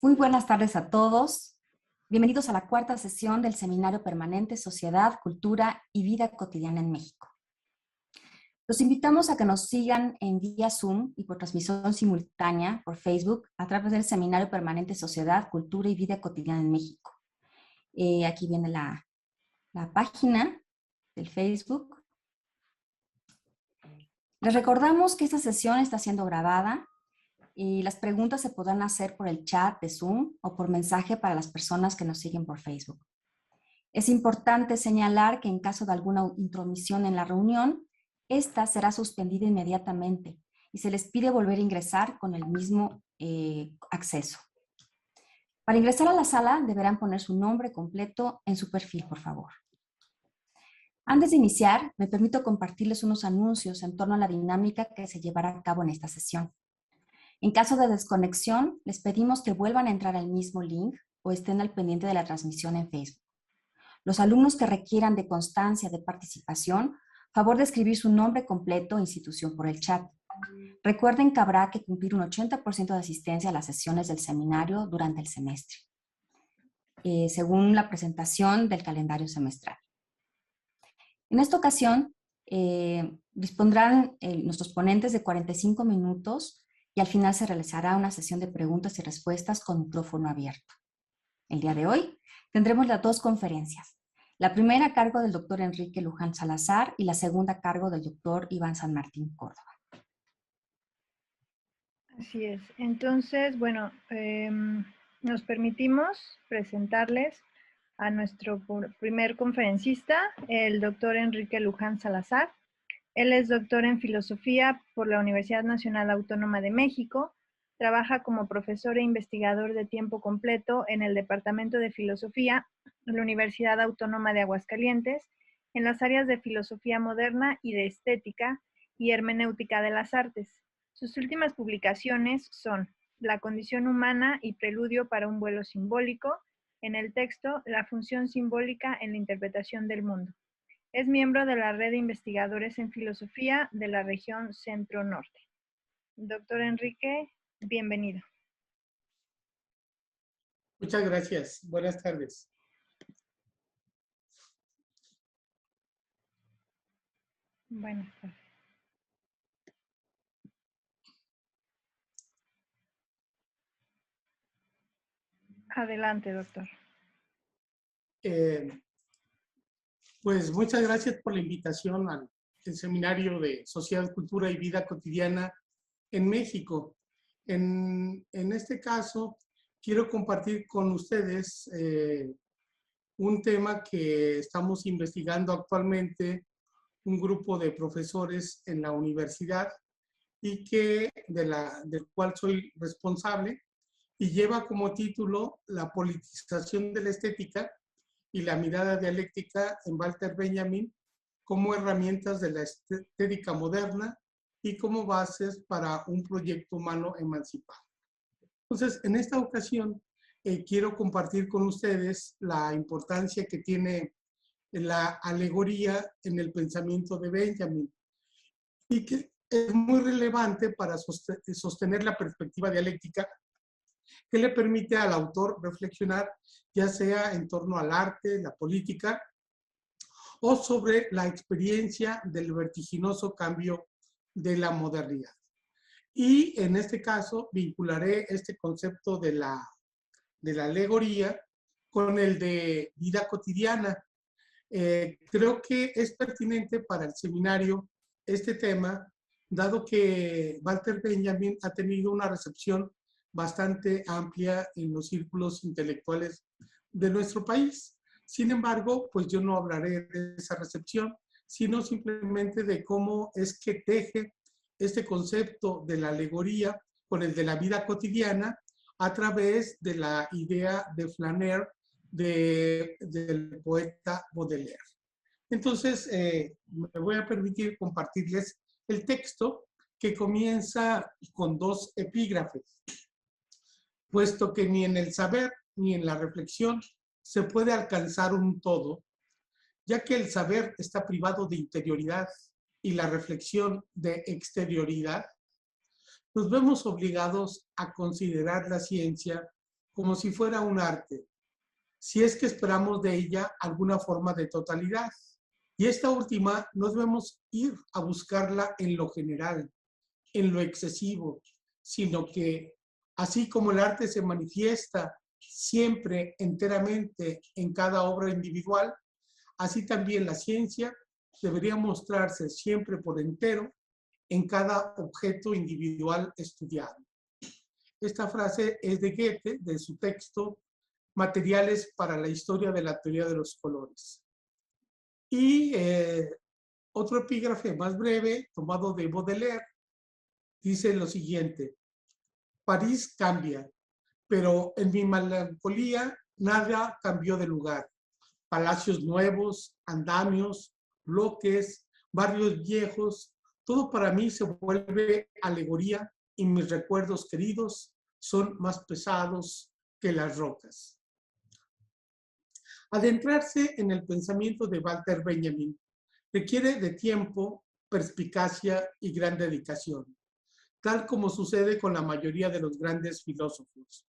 Muy buenas tardes a todos. Bienvenidos a la cuarta sesión del Seminario Permanente Sociedad, Cultura y Vida Cotidiana en México. Los invitamos a que nos sigan en vía Zoom y por transmisión simultánea por Facebook a través del Seminario Permanente Sociedad, Cultura y Vida Cotidiana en México. Aquí viene la página del Facebook. Les recordamos que esta sesión está siendo grabada y las preguntas se podrán hacer por el chat de Zoom o por mensaje para las personas que nos siguen por Facebook. Es importante señalar que en caso de alguna intromisión en la reunión, esta será suspendida inmediatamente y se les pide volver a ingresar con el mismo acceso. Para ingresar a la sala deberán poner su nombre completo en su perfil, por favor. Antes de iniciar, me permito compartirles unos anuncios en torno a la dinámica que se llevará a cabo en esta sesión. En caso de desconexión, les pedimos que vuelvan a entrar al mismo link o estén al pendiente de la transmisión en Facebook. Los alumnos que requieran de constancia de participación, favor de escribir su nombre completo e institución por el chat. Recuerden que habrá que cumplir un 80% de asistencia a las sesiones del seminario durante el semestre, según la presentación del calendario semestral. En esta ocasión, dispondrán nuestros ponentes de 45 minutos y al final se realizará una sesión de preguntas y respuestas con micrófono abierto. El día de hoy tendremos las dos conferencias. La primera a cargo del doctor Enrique Luján Salazar y la segunda a cargo del doctor Iván San Martín Córdoba. Así es. Entonces, bueno, nos permitimos presentarles a nuestro primer conferencista, el doctor Enrique Luján Salazar. Él es doctor en Filosofía por la Universidad Nacional Autónoma de México. Trabaja como profesor e investigador de tiempo completo en el Departamento de Filosofía de la Universidad Autónoma de Aguascalientes, en las áreas de Filosofía Moderna y de Estética y Hermenéutica de las Artes. Sus últimas publicaciones son La condición humana y Preludio para un vuelo simbólico, en el texto La función simbólica en la interpretación del mundo. Es miembro de la Red de Investigadores en Filosofía de la región Centro-Norte. Doctor Enrique, bienvenido. Muchas gracias. Buenas tardes. Buenas tardes. Adelante, doctor. Pues muchas gracias por la invitación al Seminario de Sociedad, Cultura y Vida Cotidiana en México. En este caso, quiero compartir con ustedes un tema que estamos investigando actualmente un grupo de profesores en la universidad y del cual soy responsable, y lleva como título La politización de la estética y la mirada dialéctica en Walter Benjamin como herramientas de la estética moderna y como bases para un proyecto humano emancipado. Entonces, en esta ocasión, quiero compartir con ustedes la importancia que tiene la alegoría en el pensamiento de Benjamin y que es muy relevante para sostener la perspectiva dialéctica que le permite al autor reflexionar, ya sea en torno al arte, la política, o sobre la experiencia del vertiginoso cambio de la modernidad. Y en este caso vincularé este concepto de la alegoría con el de vida cotidiana. Creo que es pertinente para el seminario este tema, dado que Walter Benjamin ha tenido una recepción bastante amplia en los círculos intelectuales de nuestro país. Sin embargo, pues yo no hablaré de esa recepción, sino simplemente de cómo es que teje este concepto de la alegoría con el de la vida cotidiana a través de la idea de Flaner del poeta Baudelaire. Entonces, me voy a permitir compartirles el texto que comienza con dos epígrafes. Puesto que ni en el saber ni en la reflexión se puede alcanzar un todo, ya que el saber está privado de interioridad y la reflexión de exterioridad, nos vemos obligados a considerar la ciencia como si fuera un arte, si es que esperamos de ella alguna forma de totalidad. Y esta última no debemos ir a buscarla en lo general, en lo excesivo, sino que así como el arte se manifiesta siempre enteramente en cada obra individual, así también la ciencia debería mostrarse siempre por entero en cada objeto individual estudiado. Esta frase es de Goethe, de su texto Materiales para la historia de la teoría de los colores. Y otro epígrafe más breve, tomado de Baudelaire, dice lo siguiente: París cambia, pero en mi melancolía nada cambió de lugar. Palacios nuevos, andamios, bloques, barrios viejos, todo para mí se vuelve alegoría y mis recuerdos queridos son más pesados que las rocas. Adentrarse en el pensamiento de Walter Benjamin requiere de tiempo, perspicacia y gran dedicación, tal como sucede con la mayoría de los grandes filósofos.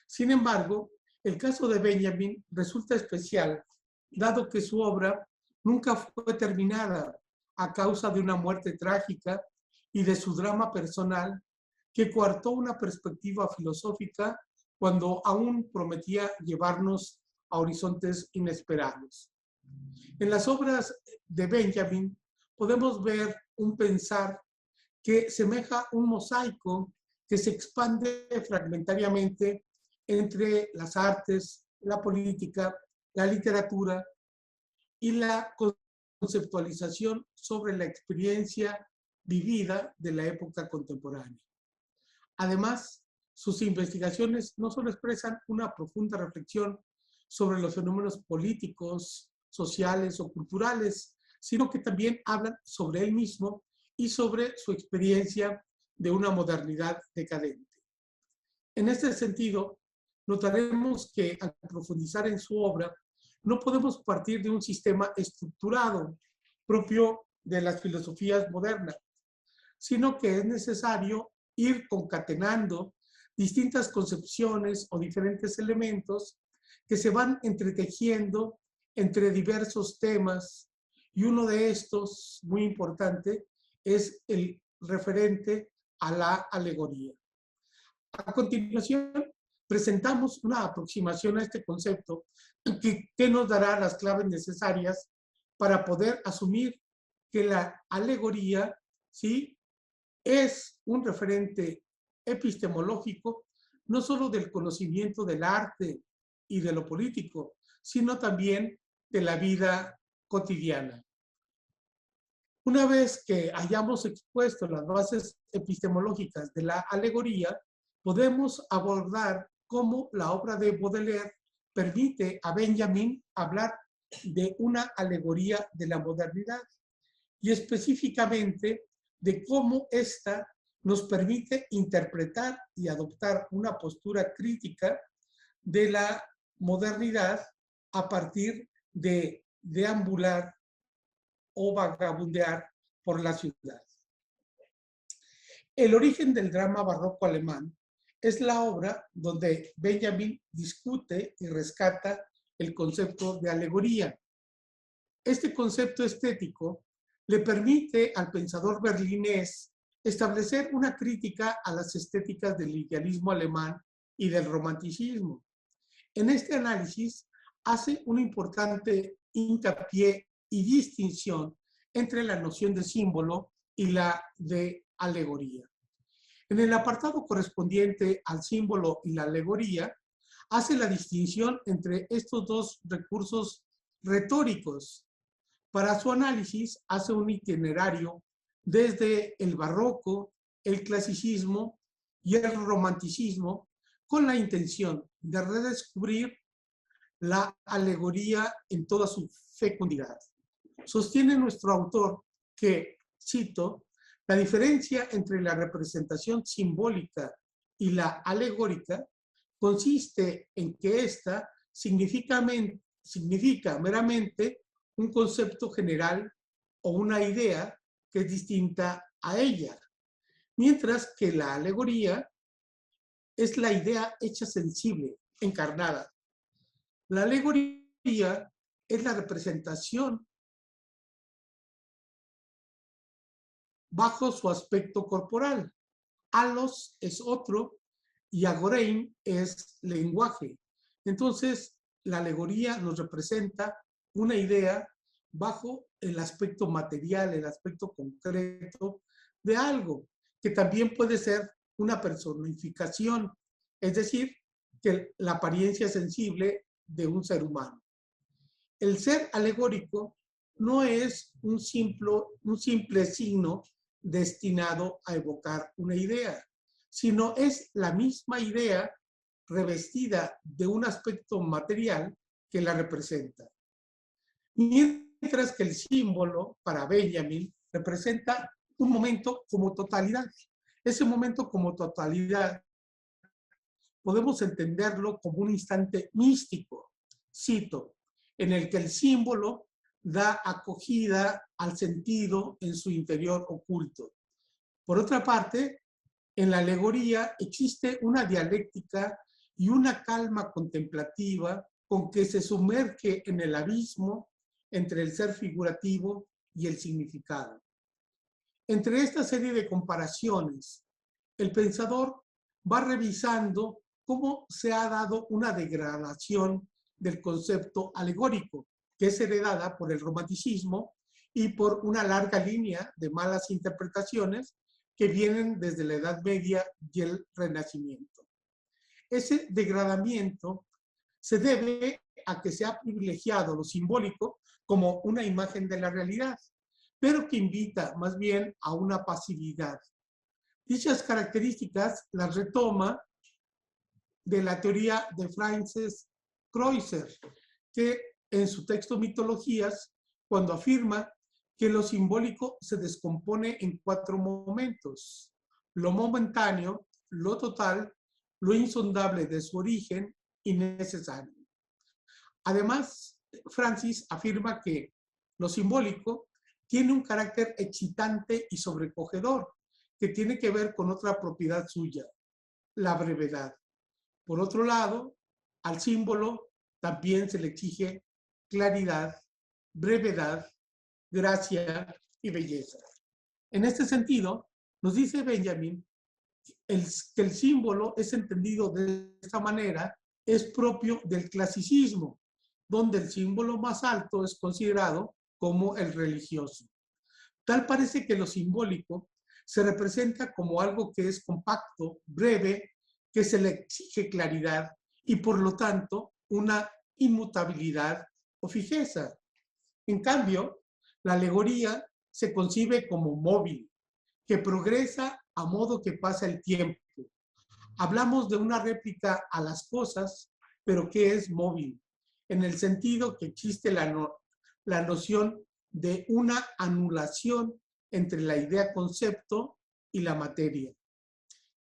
Sin embargo, el caso de Benjamin resulta especial, dado que su obra nunca fue terminada a causa de una muerte trágica y de su drama personal que coartó una perspectiva filosófica cuando aún prometía llevarnos a horizontes inesperados. En las obras de Benjamin podemos ver un pensar que semeja un mosaico que se expande fragmentariamente entre las artes, la política, la literatura y la conceptualización sobre la experiencia vivida de la época contemporánea. Además, sus investigaciones no solo expresan una profunda reflexión sobre los fenómenos políticos, sociales o culturales, sino que también hablan sobre él mismo y sobre su experiencia de una modernidad decadente. En este sentido, notaremos que al profundizar en su obra, no podemos partir de un sistema estructurado propio de las filosofías modernas, sino que es necesario ir concatenando distintas concepciones o diferentes elementos que se van entretejiendo entre diversos temas, y uno de estos, muy importante, es el referente a la alegoría. A continuación, presentamos una aproximación a este concepto que nos dará las claves necesarias para poder asumir que la alegoría, ¿sí?, es un referente epistemológico no solo del conocimiento del arte y de lo político, sino también de la vida cotidiana. Una vez que hayamos expuesto las bases epistemológicas de la alegoría, podemos abordar cómo la obra de Baudelaire permite a Benjamin hablar de una alegoría de la modernidad y específicamente de cómo ésta nos permite interpretar y adoptar una postura crítica de la modernidad a partir de deambular o vagabundear por la ciudad. El origen del drama barroco alemán es la obra donde Benjamin discute y rescata el concepto de alegoría. Este concepto estético le permite al pensador berlinés establecer una crítica a las estéticas del idealismo alemán y del romanticismo. En este análisis hace un importante hincapié y distinción entre la noción de símbolo y la de alegoría. En el apartado correspondiente al símbolo y la alegoría, hace la distinción entre estos dos recursos retóricos. Para su análisis, hace un itinerario desde el barroco, el clasicismo y el romanticismo, con la intención de redescubrir la alegoría en toda su fecundidad. Sostiene nuestro autor que, cito, la diferencia entre la representación simbólica y la alegórica consiste en que ésta significa meramente un concepto general o una idea que es distinta a ella, mientras que la alegoría es la idea hecha sensible, encarnada. La alegoría es la representación bajo su aspecto corporal. Alos es otro y agorein es lenguaje. Entonces, la alegoría nos representa una idea bajo el aspecto material, el aspecto concreto de algo, que también puede ser una personificación, es decir, que la apariencia sensible de un ser humano. El ser alegórico no es un simple signo destinado a evocar una idea, sino es la misma idea revestida de un aspecto material que la representa. Mientras que el símbolo, para Benjamin, representa un momento como totalidad. Ese momento como totalidad podemos entenderlo como un instante místico, cito, en el que el símbolo da acogida al sentido en su interior oculto. Por otra parte, en la alegoría existe una dialéctica y una calma contemplativa con que se sumerge en el abismo entre el ser figurativo y el significado. Entre esta serie de comparaciones, el pensador va revisando cómo se ha dado una degradación del concepto alegórico, que es heredada por el romanticismo y por una larga línea de malas interpretaciones que vienen desde la Edad Media y el Renacimiento. Ese degradamiento se debe a que se ha privilegiado lo simbólico como una imagen de la realidad, pero que invita más bien a una pasividad. Dichas características las retoma de la teoría de Francis Kreutzer, que en su texto Mitologías, cuando afirma que lo simbólico se descompone en 4 momentos: lo momentáneo, lo total, lo insondable de su origen y necesario. Además, Francis afirma que lo simbólico tiene un carácter excitante y sobrecogedor, que tiene que ver con otra propiedad suya, la brevedad. Por otro lado, al símbolo también se le exige claridad, brevedad, gracia y belleza. En este sentido, nos dice Benjamin que el símbolo es entendido de esta manera, es propio del clasicismo, donde el símbolo más alto es considerado como el religioso. Tal parece que lo simbólico se representa como algo que es compacto, breve, que se le exige claridad y por lo tanto una inmutabilidad o fijeza. En cambio, la alegoría se concibe como móvil, que progresa a modo que pasa el tiempo. Hablamos de una réplica a las cosas, pero que es móvil, en el sentido que existe la noción de una anulación entre la idea-concepto y la materia.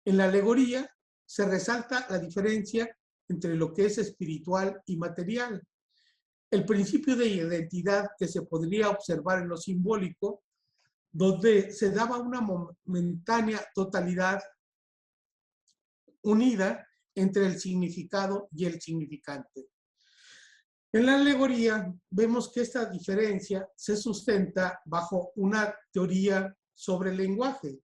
En la alegoría se resalta la diferencia entre lo que es espiritual y material. El principio de identidad que se podría observar en lo simbólico, donde se daba una momentánea totalidad unida entre el significado y el significante. En la alegoría vemos que esta diferencia se sustenta bajo una teoría sobre el lenguaje,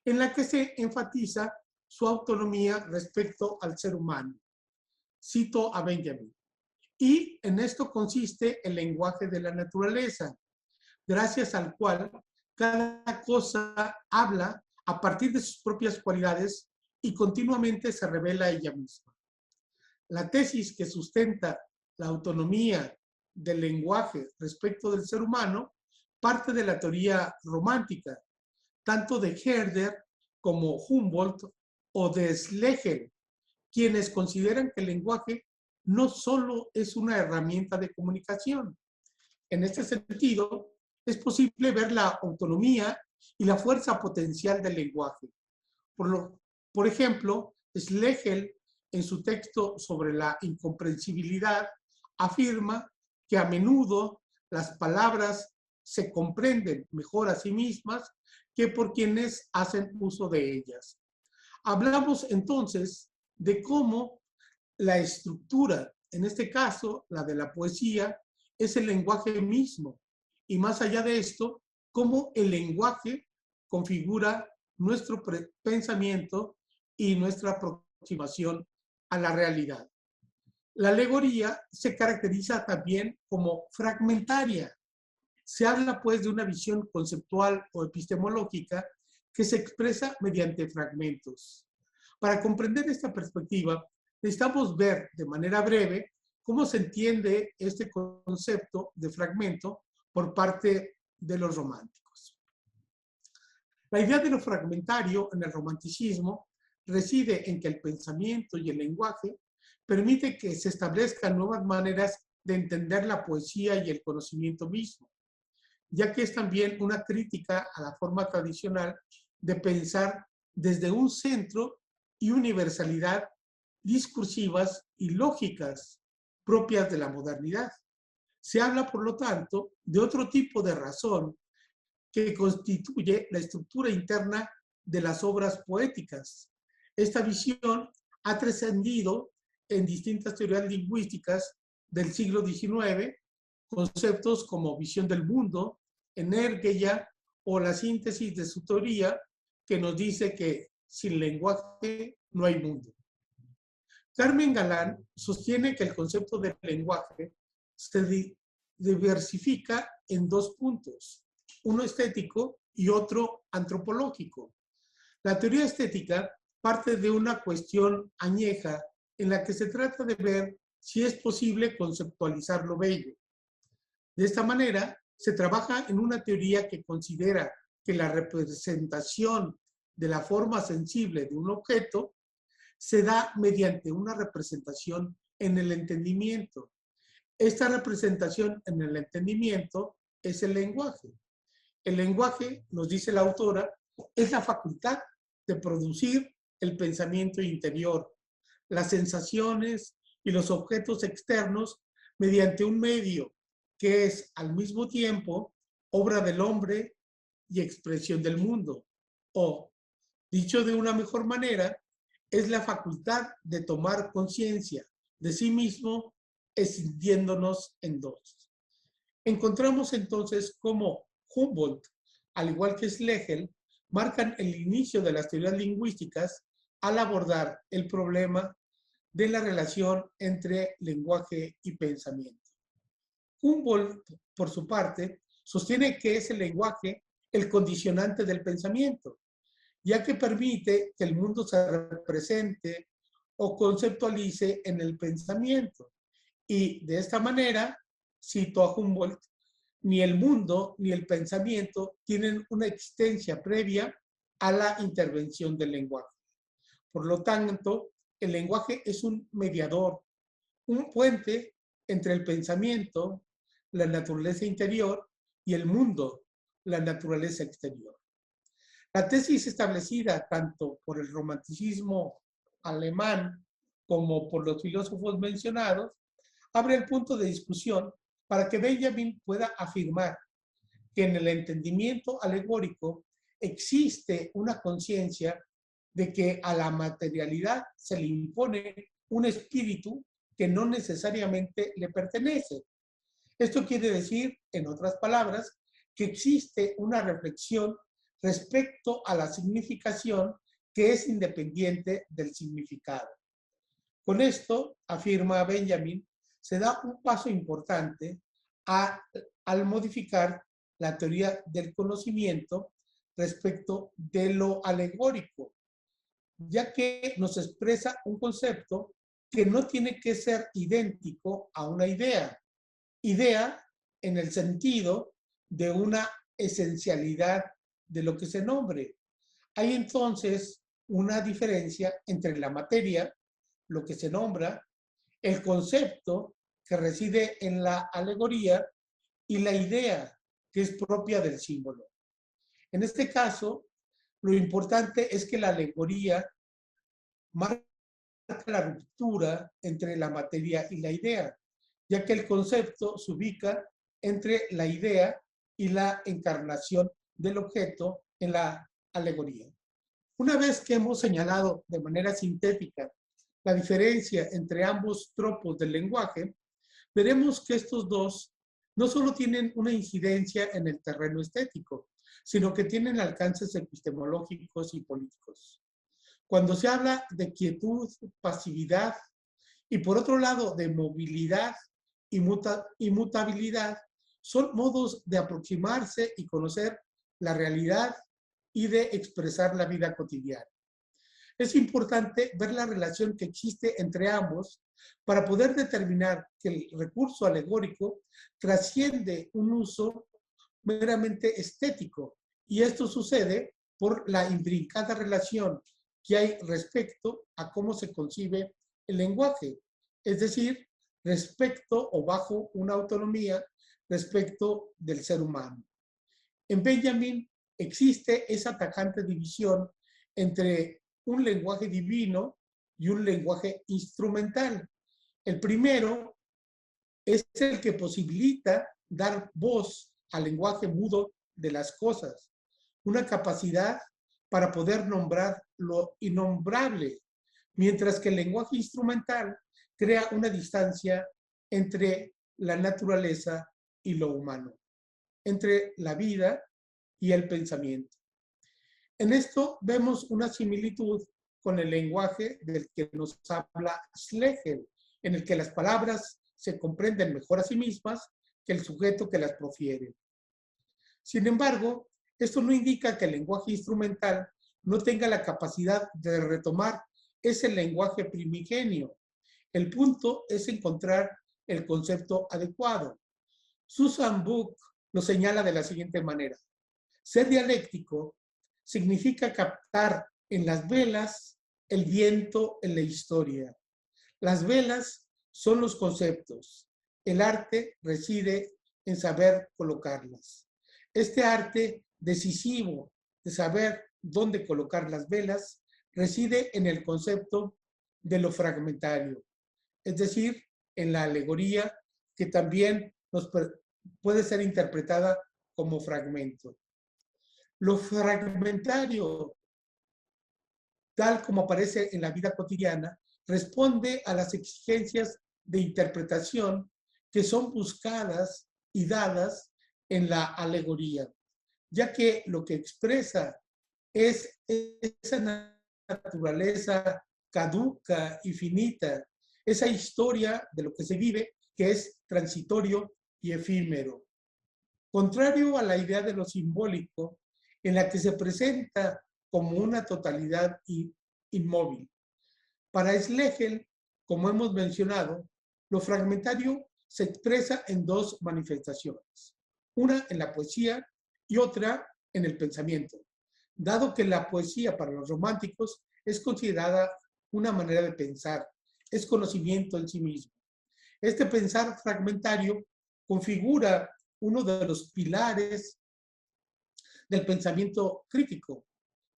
en la que se enfatiza su autonomía respecto al ser humano. Cito a Benjamin. Y en esto consiste el lenguaje de la naturaleza, gracias al cual cada cosa habla a partir de sus propias cualidades y continuamente se revela a ella misma. La tesis que sustenta la autonomía del lenguaje respecto del ser humano parte de la teoría romántica, tanto de Herder como Humboldt o de Schlegel, quienes consideran que el lenguaje no solo es una herramienta de comunicación. En este sentido, es posible ver la autonomía y la fuerza potencial del lenguaje. Por ejemplo, Schlegel, en su texto sobre la incomprensibilidad, afirma que a menudo las palabras se comprenden mejor a sí mismas que por quienes hacen uso de ellas. Hablamos entonces de cómo la estructura, en este caso la de la poesía, es el lenguaje mismo. Y más allá de esto, cómo el lenguaje configura nuestro pensamiento y nuestra aproximación a la realidad. La alegoría se caracteriza también como fragmentaria. Se habla pues de una visión conceptual o epistemológica que se expresa mediante fragmentos. Para comprender esta perspectiva, necesitamos ver de manera breve cómo se entiende este concepto de fragmento por parte de los románticos. La idea de lo fragmentario en el romanticismo reside en que el pensamiento y el lenguaje permite que se establezcan nuevas maneras de entender la poesía y el conocimiento mismo, ya que es también una crítica a la forma tradicional de pensar desde un centro y universalidad discursivas y lógicas propias de la modernidad. Se habla, por lo tanto, de otro tipo de razón que constituye la estructura interna de las obras poéticas. Esta visión ha trascendido en distintas teorías lingüísticas del siglo XIX, conceptos como visión del mundo, energía o la síntesis de su teoría, que nos dice que sin lenguaje no hay mundo. Carmen Galán sostiene que el concepto del lenguaje se diversifica en dos puntos, uno estético y otro antropológico. La teoría estética parte de una cuestión añeja en la que se trata de ver si es posible conceptualizar lo bello. De esta manera, se trabaja en una teoría que considera que la representación de la forma sensible de un objeto se da mediante una representación en el entendimiento. Esta representación en el entendimiento es el lenguaje. El lenguaje, nos dice la autora, es la facultad de producir el pensamiento interior, las sensaciones y los objetos externos mediante un medio que es al mismo tiempo obra del hombre y expresión del mundo. O, dicho de una mejor manera, es la facultad de tomar conciencia de sí mismo, escindiéndonos en dos. Encontramos entonces cómo Humboldt, al igual que Schlegel, marcan el inicio de las teorías lingüísticas al abordar el problema de la relación entre lenguaje y pensamiento. Humboldt, por su parte, sostiene que es el lenguaje el condicionante del pensamiento, ya que permite que el mundo se represente o conceptualice en el pensamiento. Y de esta manera, cito a Humboldt, ni el mundo ni el pensamiento tienen una existencia previa a la intervención del lenguaje. Por lo tanto, el lenguaje es un mediador, un puente entre el pensamiento, la naturaleza interior, y el mundo, la naturaleza exterior. La tesis establecida tanto por el romanticismo alemán como por los filósofos mencionados abre el punto de discusión para que Benjamin pueda afirmar que en el entendimiento alegórico existe una conciencia de que a la materialidad se le impone un espíritu que no necesariamente le pertenece. Esto quiere decir, en otras palabras, que existe una reflexión respecto a la significación que es independiente del significado. Con esto, afirma Benjamin, se da un paso importante al modificar la teoría del conocimiento respecto de lo alegórico, ya que nos expresa un concepto que no tiene que ser idéntico a una idea. Idea en el sentido de una esencialidad de lo que se nombre. Hay entonces una diferencia entre la materia, lo que se nombra, el concepto que reside en la alegoría y la idea que es propia del símbolo. En este caso, lo importante es que la alegoría marca la ruptura entre la materia y la idea, ya que el concepto se ubica entre la idea y la encarnación del objeto en la alegoría. Una vez que hemos señalado de manera sintética la diferencia entre ambos tropos del lenguaje, veremos que estos dos no solo tienen una incidencia en el terreno estético, sino que tienen alcances epistemológicos y políticos. Cuando se habla de quietud, pasividad y por otro lado de movilidad y mutabilidad, son modos de aproximarse y conocer la realidad y de expresar la vida cotidiana. Es importante ver la relación que existe entre ambos para poder determinar que el recurso alegórico trasciende un uso meramente estético, y esto sucede por la intrincada relación que hay respecto a cómo se concibe el lenguaje, es decir, respecto o bajo una autonomía respecto del ser humano. En Benjamin existe esa tajante división entre un lenguaje divino y un lenguaje instrumental. El primero es el que posibilita dar voz al lenguaje mudo de las cosas, una capacidad para poder nombrar lo innombrable, mientras que el lenguaje instrumental crea una distancia entre la naturaleza y lo humano, entre la vida y el pensamiento. En esto vemos una similitud con el lenguaje del que nos habla Schlegel, en el que las palabras se comprenden mejor a sí mismas que el sujeto que las profiere. Sin embargo, esto no indica que el lenguaje instrumental no tenga la capacidad de retomar ese lenguaje primigenio. El punto es encontrar el concepto adecuado. Susan Book lo señala de la siguiente manera. Ser dialéctico significa captar en las velas el viento en la historia. Las velas son los conceptos. El arte reside en saber colocarlas. Este arte decisivo de saber dónde colocar las velas reside en el concepto de lo fragmentario, es decir, en la alegoría que también puede ser interpretada como fragmento. Lo fragmentario, tal como aparece en la vida cotidiana, responde a las exigencias de interpretación que son buscadas y dadas en la alegoría, ya que lo que expresa es esa naturaleza caduca y finita, esa historia de lo que se vive que es transitorio y efímero. Contrario a la idea de lo simbólico, en la que se presenta como una totalidad inmóvil. Para Schlegel, como hemos mencionado, lo fragmentario se expresa en dos manifestaciones, una en la poesía y otra en el pensamiento, dado que la poesía para los románticos es considerada una manera de pensar, es conocimiento en sí mismo. Este pensar fragmentario configura uno de los pilares del pensamiento crítico.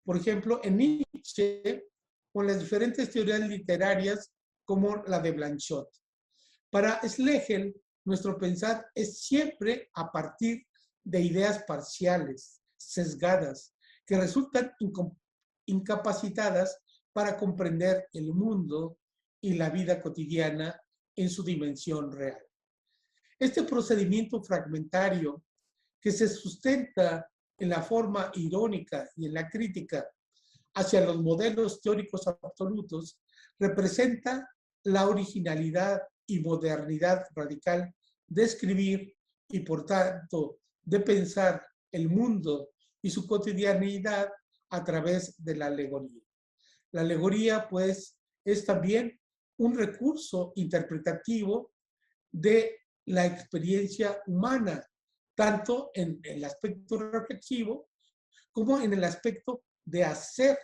Por ejemplo, en Nietzsche, con las diferentes teorías literarias como la de Blanchot. Para Schlegel, nuestro pensar es siempre a partir de ideas parciales, sesgadas, que resultan incapacitadas para comprender el mundo y la vida cotidiana en su dimensión real. Este procedimiento fragmentario, que se sustenta en la forma irónica y en la crítica hacia los modelos teóricos absolutos, representa la originalidad y modernidad radical de escribir y, por tanto, de pensar el mundo y su cotidianidad a través de la alegoría. La alegoría, pues, es también un recurso interpretativo de la experiencia humana, tanto en el aspecto reflexivo como en el aspecto de hacer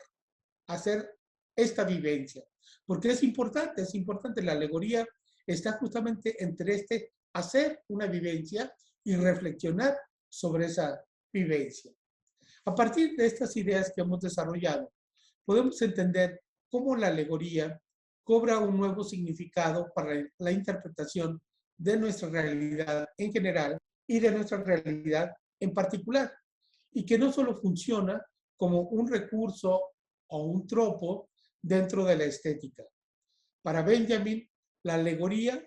esta vivencia. Porque es importante, la alegoría está justamente entre este hacer una vivencia y reflexionar sobre esa vivencia. A partir de estas ideas que hemos desarrollado, podemos entender cómo la alegoría cobra un nuevo significado para la interpretación de nuestra realidad en general y de nuestra realidad en particular, y que no solo funciona como un recurso o un tropo dentro de la estética. Para Benjamin, la alegoría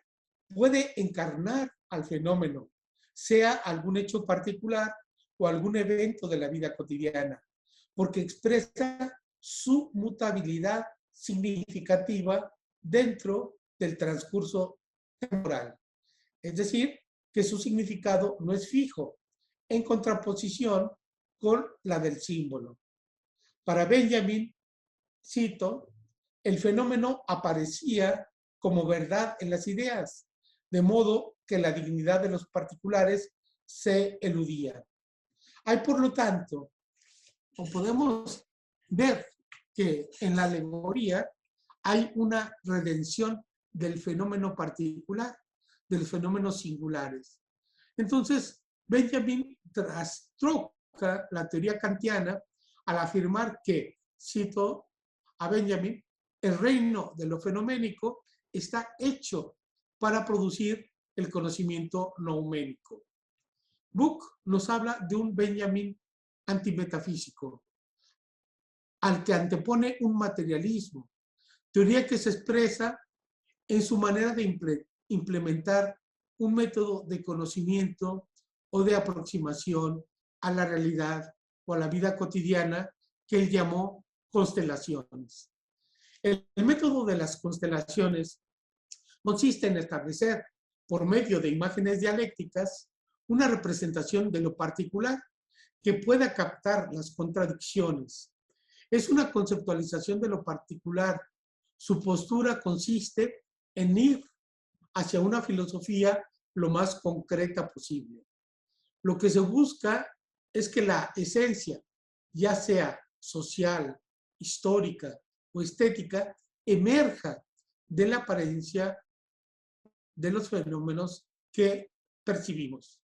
puede encarnar al fenómeno, sea algún hecho particular o algún evento de la vida cotidiana, porque expresa su mutabilidad significativa dentro del transcurso temporal. Es decir, que su significado no es fijo, en contraposición con la del símbolo. Para Benjamin, cito, el fenómeno aparecía como verdad en las ideas, de modo que la dignidad de los particulares se eludía. Hay, por lo tanto, o podemos ver que en la alegoría hay una redención del fenómeno particular, de los fenómenos singulares. Entonces, Benjamin trastroca la teoría kantiana al afirmar que, cito a Benjamin, el reino de lo fenoménico está hecho para producir el conocimiento nouménico. Buch nos habla de un Benjamin antimetafísico, al que antepone un materialismo, teoría que se expresa en su manera de implementar un método de conocimiento o de aproximación a la realidad o a la vida cotidiana que él llamó constelaciones. El método de las constelaciones consiste en establecer, por medio de imágenes dialécticas, una representación de lo particular que pueda captar las contradicciones. Es una conceptualización de lo particular. Su postura consiste en ir hacia una filosofía lo más concreta posible. Lo que se busca es que la esencia, ya sea social, histórica o estética, emerja de la apariencia de los fenómenos que percibimos.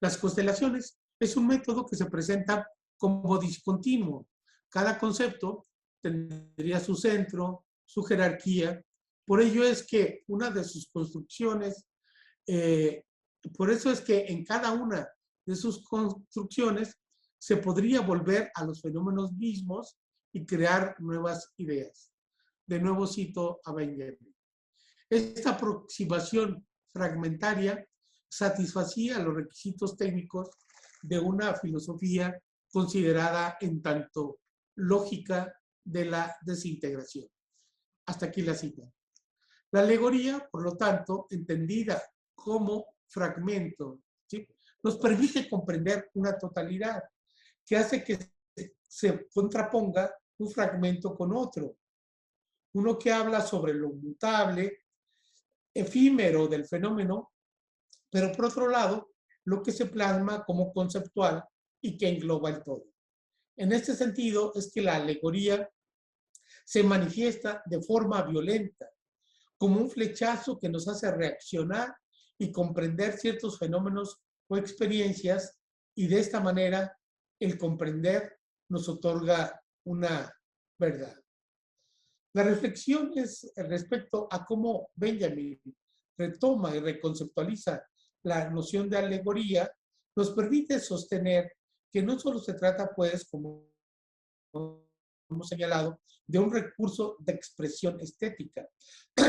Las constelaciones es un método que se presenta como discontinuo. Cada concepto tendría su centro, su jerarquía. Por ello es que una de sus construcciones, por eso es que en cada una de sus construcciones se podría volver a los fenómenos mismos y crear nuevas ideas. De nuevo cito a Benjamin. Esta aproximación fragmentaria satisfacía los requisitos técnicos de una filosofía considerada en tanto lógica de la desintegración. Hasta aquí la cita. La alegoría, por lo tanto, entendida como fragmento, ¿sí?, nos permite comprender una totalidad que hace que se contraponga un fragmento con otro. Uno que habla sobre lo mutable, efímero del fenómeno, pero por otro lado, lo que se plasma como conceptual y que engloba el todo. En este sentido es que la alegoría se manifiesta de forma violenta, como un flechazo que nos hace reaccionar y comprender ciertos fenómenos o experiencias, y de esta manera el comprender nos otorga una verdad. La reflexión es respecto a cómo Benjamin retoma y reconceptualiza la noción de alegoría, nos permite sostener que no solo se trata, pues, como hemos señalado, de un recurso de expresión estética,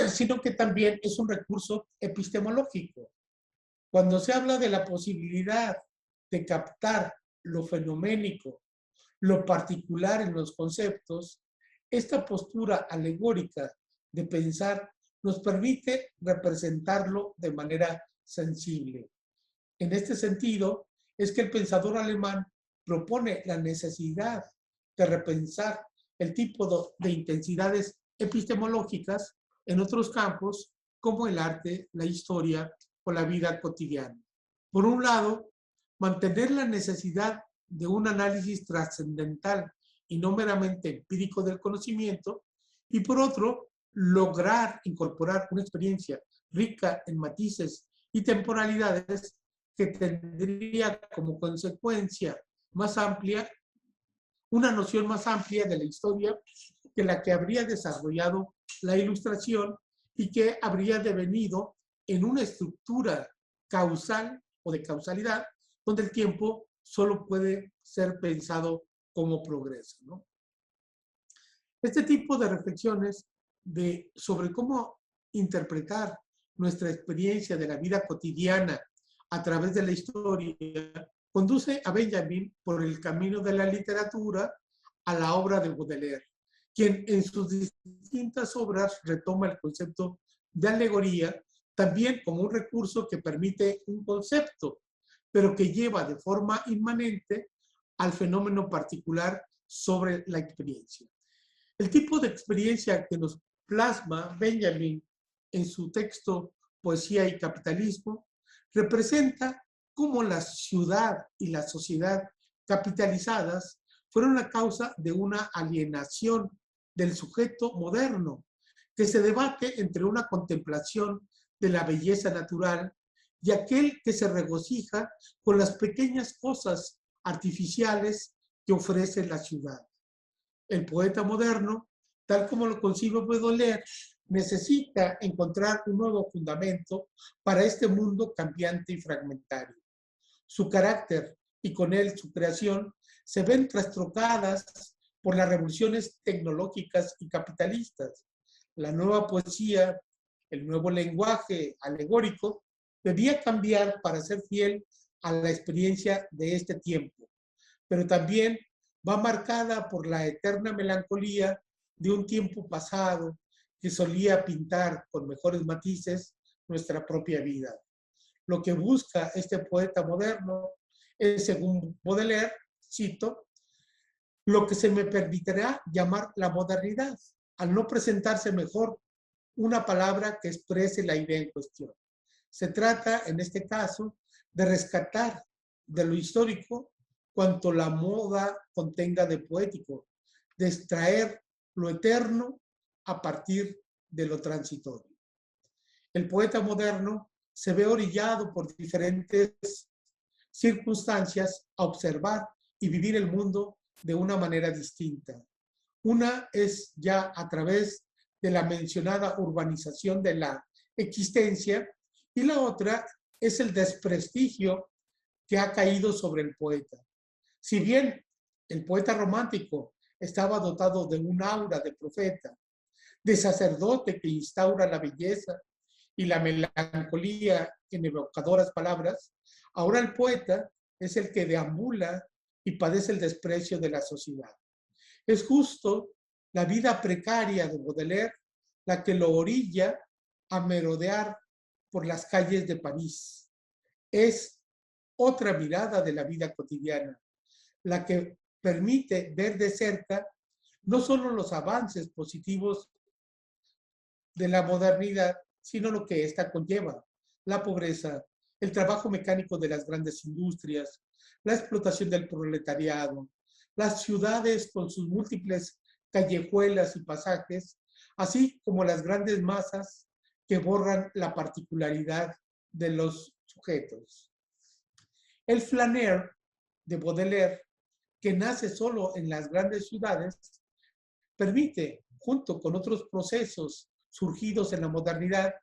sino que también es un recurso epistemológico. Cuando se habla de la posibilidad de captar lo fenoménico, lo particular en los conceptos, esta postura alegórica de pensar nos permite representarlo de manera sensible. En este sentido, es que el pensador alemán propone la necesidad de repensar el tipo de intensidades epistemológicas en otros campos como el arte, la historia o la vida cotidiana. Por un lado, mantener la necesidad de un análisis trascendental y no meramente empírico del conocimiento, y por otro, lograr incorporar una experiencia rica en matices y temporalidades que tendría como consecuencia más amplia, una noción más amplia de la historia que la que habría desarrollado la Ilustración y que habría devenido en una estructura causal o de causalidad, donde el tiempo solo puede ser pensado como progreso, ¿no? Este tipo de reflexiones sobre cómo interpretar nuestra experiencia de la vida cotidiana a través de la historia conduce a Benjamin por el camino de la literatura a la obra de Baudelaire, quien en sus distintas obras retoma el concepto de alegoría también como un recurso que permite un concepto, pero que lleva de forma inmanente al fenómeno particular sobre la experiencia. El tipo de experiencia que nos plasma Benjamin en su texto Poesía y Capitalismo representa cómo la ciudad y la sociedad capitalizadas fueron la causa de una alienación del sujeto moderno que se debate entre una contemplación de la belleza natural y aquel que se regocija con las pequeñas cosas artificiales que ofrece la ciudad. El poeta moderno, tal como lo concibe Baudelaire, necesita encontrar un nuevo fundamento para este mundo cambiante y fragmentario. Su carácter y con él su creación se ven trastocadas por las revoluciones tecnológicas y capitalistas. La nueva poesía, el nuevo lenguaje alegórico, debía cambiar para ser fiel a la experiencia de este tiempo, pero también va marcada por la eterna melancolía de un tiempo pasado que solía pintar con mejores matices nuestra propia vida. Lo que busca este poeta moderno es, según Baudelaire, cito, lo que se me permitirá llamar la modernidad, al no presentarse mejor una palabra que exprese la idea en cuestión. Se trata, en este caso, de rescatar de lo histórico cuanto la moda contenga de poético, de extraer lo eterno a partir de lo transitorio. El poeta moderno se ve orillado por diferentes circunstancias a observar y vivir el mundo de una manera distinta. Una es ya a través de la mencionada urbanización de la existencia y la otra es el desprestigio que ha caído sobre el poeta. Si bien el poeta romántico estaba dotado de un aura de profeta, de sacerdote que instaura la belleza y la melancolía en evocadoras palabras, ahora el poeta es el que deambula y padece el desprecio de la sociedad. Es justo la vida precaria de Baudelaire la que lo orilla a merodear por las calles de París. Es otra mirada de la vida cotidiana, la que permite ver de cerca no solo los avances positivos de la modernidad, sino lo que ésta conlleva: la pobreza, el trabajo mecánico de las grandes industrias, la explotación del proletariado, las ciudades con sus múltiples callejuelas y pasajes, así como las grandes masas que borran la particularidad de los sujetos. El flaner de Baudelaire, que nace solo en las grandes ciudades, permite, junto con otros procesos surgidos en la modernidad,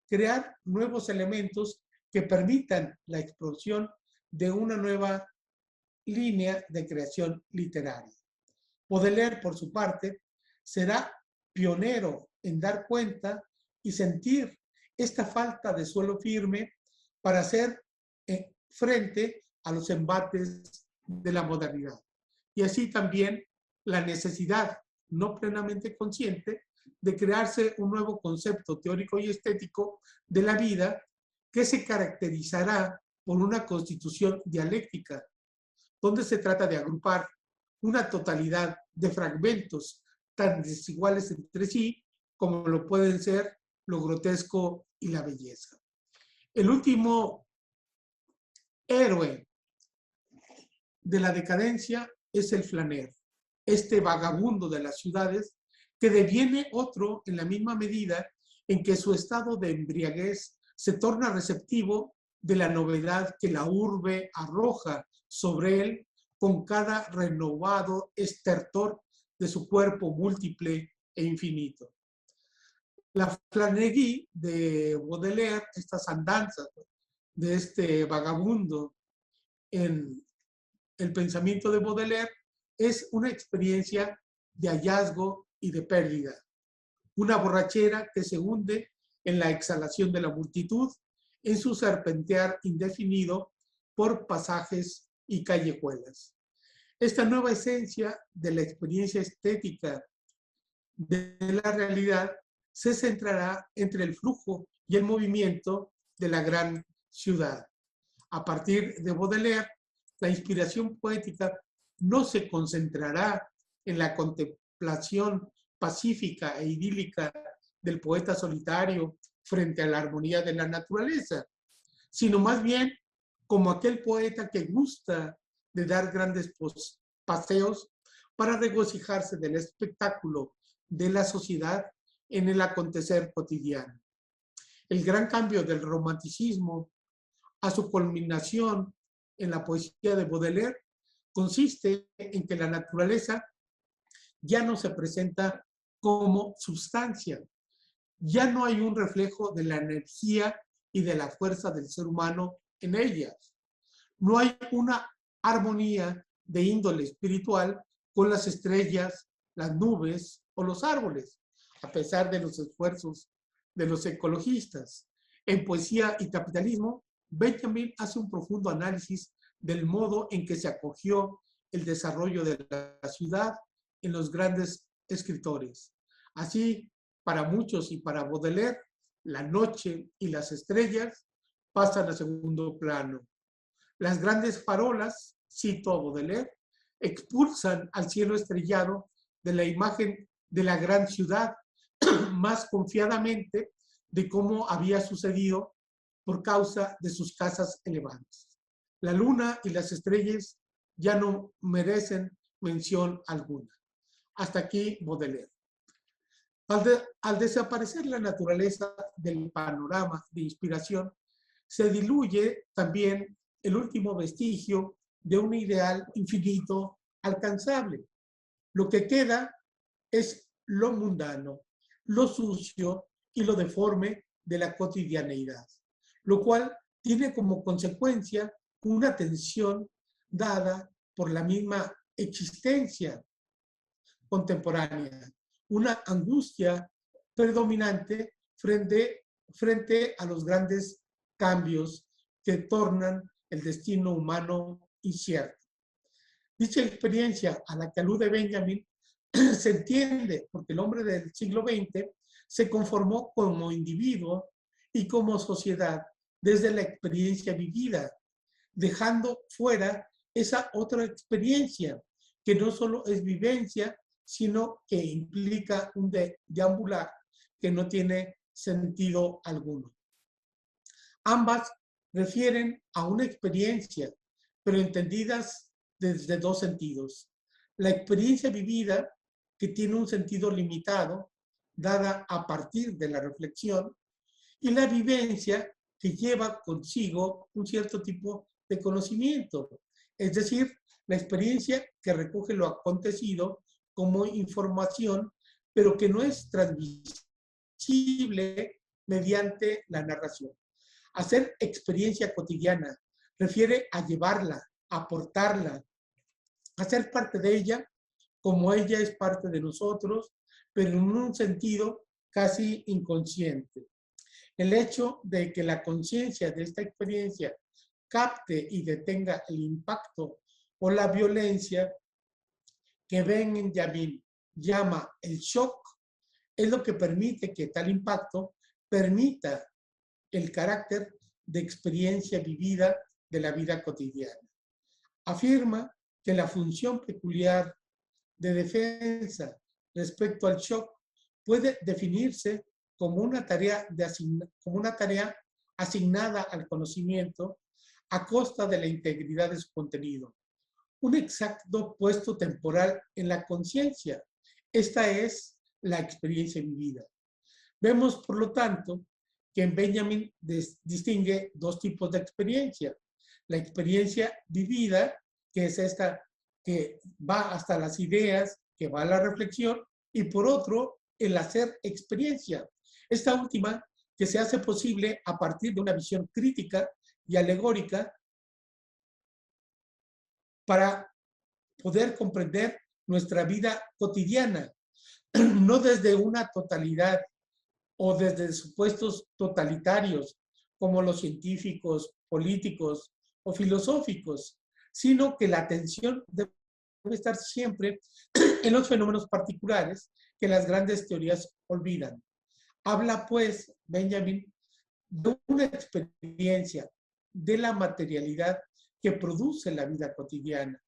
crear nuevos elementos que permitan la explosión de una nueva línea de creación literaria. Baudelaire, por su parte, será pionero en dar cuenta y sentir esta falta de suelo firme para hacer frente a los embates de la modernidad. Y así también la necesidad no plenamente consciente de crearse un nuevo concepto teórico y estético de la vida que se caracterizará por una constitución dialéctica, donde se trata de agrupar una totalidad de fragmentos tan desiguales entre sí como lo pueden ser lo grotesco y la belleza. El último héroe de la decadencia es el flaner, este vagabundo de las ciudades que deviene otro en la misma medida en que su estado de embriaguez se torna receptivo de la novedad que la urbe arroja sobre él con cada renovado estertor de su cuerpo múltiple e infinito. La flânerie de Baudelaire, estas andanzas de este vagabundo en el pensamiento de Baudelaire, es una experiencia de hallazgo y de pérdida. Una borrachera que se hunde en la exhalación de la multitud, en su serpentear indefinido por pasajes y callejuelas. Esta nueva esencia de la experiencia estética de la realidad se centrará entre el flujo y el movimiento de la gran ciudad. A partir de Baudelaire, la inspiración poética no se concentrará en la contemplación pacífica e idílica del poeta solitario frente a la armonía de la naturaleza, sino más bien como aquel poeta que gusta de dar grandes paseos para regocijarse del espectáculo de la sociedad en el acontecer cotidiano. El gran cambio del romanticismo a su culminación en la poesía de Baudelaire consiste en que la naturaleza ya no se presenta como sustancia, ya no hay un reflejo de la energía y de la fuerza del ser humano en ellas. No hay una armonía de índole espiritual con las estrellas, las nubes o los árboles, a pesar de los esfuerzos de los ecologistas. En Poesía y Capitalismo, Benjamin hace un profundo análisis del modo en que se acogió el desarrollo de la ciudad en los grandes escritores. Así, para muchos y para Baudelaire, la noche y las estrellas pasan a segundo plano. Las grandes farolas, cito a Baudelaire, expulsan al cielo estrellado de la imagen de la gran ciudad más confiadamente de cómo había sucedido por causa de sus casas elevadas. La luna y las estrellas ya no merecen mención alguna. Hasta aquí Baudelaire. Al desaparecer la naturaleza del panorama de inspiración, se diluye también el último vestigio de un ideal infinito alcanzable. Lo que queda es lo mundano, lo sucio y lo deforme de la cotidianeidad, lo cual tiene como consecuencia una tensión dada por la misma existencia contemporánea, una angustia predominante frente a los grandes cambios que tornan el destino humano incierto. Dicha experiencia a la que alude Benjamin se entiende porque el hombre del siglo XX se conformó como individuo y como sociedad desde la experiencia vivida, dejando fuera esa otra experiencia que no solo es vivencia, sino que implica un deambular que no tiene sentido alguno. Ambas refieren a una experiencia, pero entendidas desde dos sentidos. La experiencia vivida, que tiene un sentido limitado, dada a partir de la reflexión, y la vivencia, que lleva consigo un cierto tipo de conocimiento, es decir, la experiencia que recoge lo acontecido como información, pero que no es transmisible mediante la narración. Hacer experiencia cotidiana refiere a llevarla, a aportarla, a ser parte de ella, como ella es parte de nosotros, pero en un sentido casi inconsciente. El hecho de que la conciencia de esta experiencia capte y detenga el impacto o la violencia que Benjamin llama el shock, es lo que permite que tal impacto permita el carácter de experiencia vivida de la vida cotidiana. Afirma que la función peculiar de defensa respecto al shock puede definirse como una tarea asignada al conocimiento a costa de la integridad de su contenido. Un exacto puesto temporal en la conciencia. Esta es la experiencia vivida. Vemos, por lo tanto, que en Benjamin distingue dos tipos de experiencia. La experiencia vivida, que es esta que va hasta las ideas, que va a la reflexión, y por otro, el hacer experiencia. Esta última, que se hace posible a partir de una visión crítica y alegórica para poder comprender nuestra vida cotidiana, no desde una totalidad o desde supuestos totalitarios como los científicos, políticos o filosóficos, sino que la atención debe estar siempre en los fenómenos particulares que las grandes teorías olvidan. Habla, pues, Benjamin, de una experiencia de la materialidad que produce la vida cotidiana,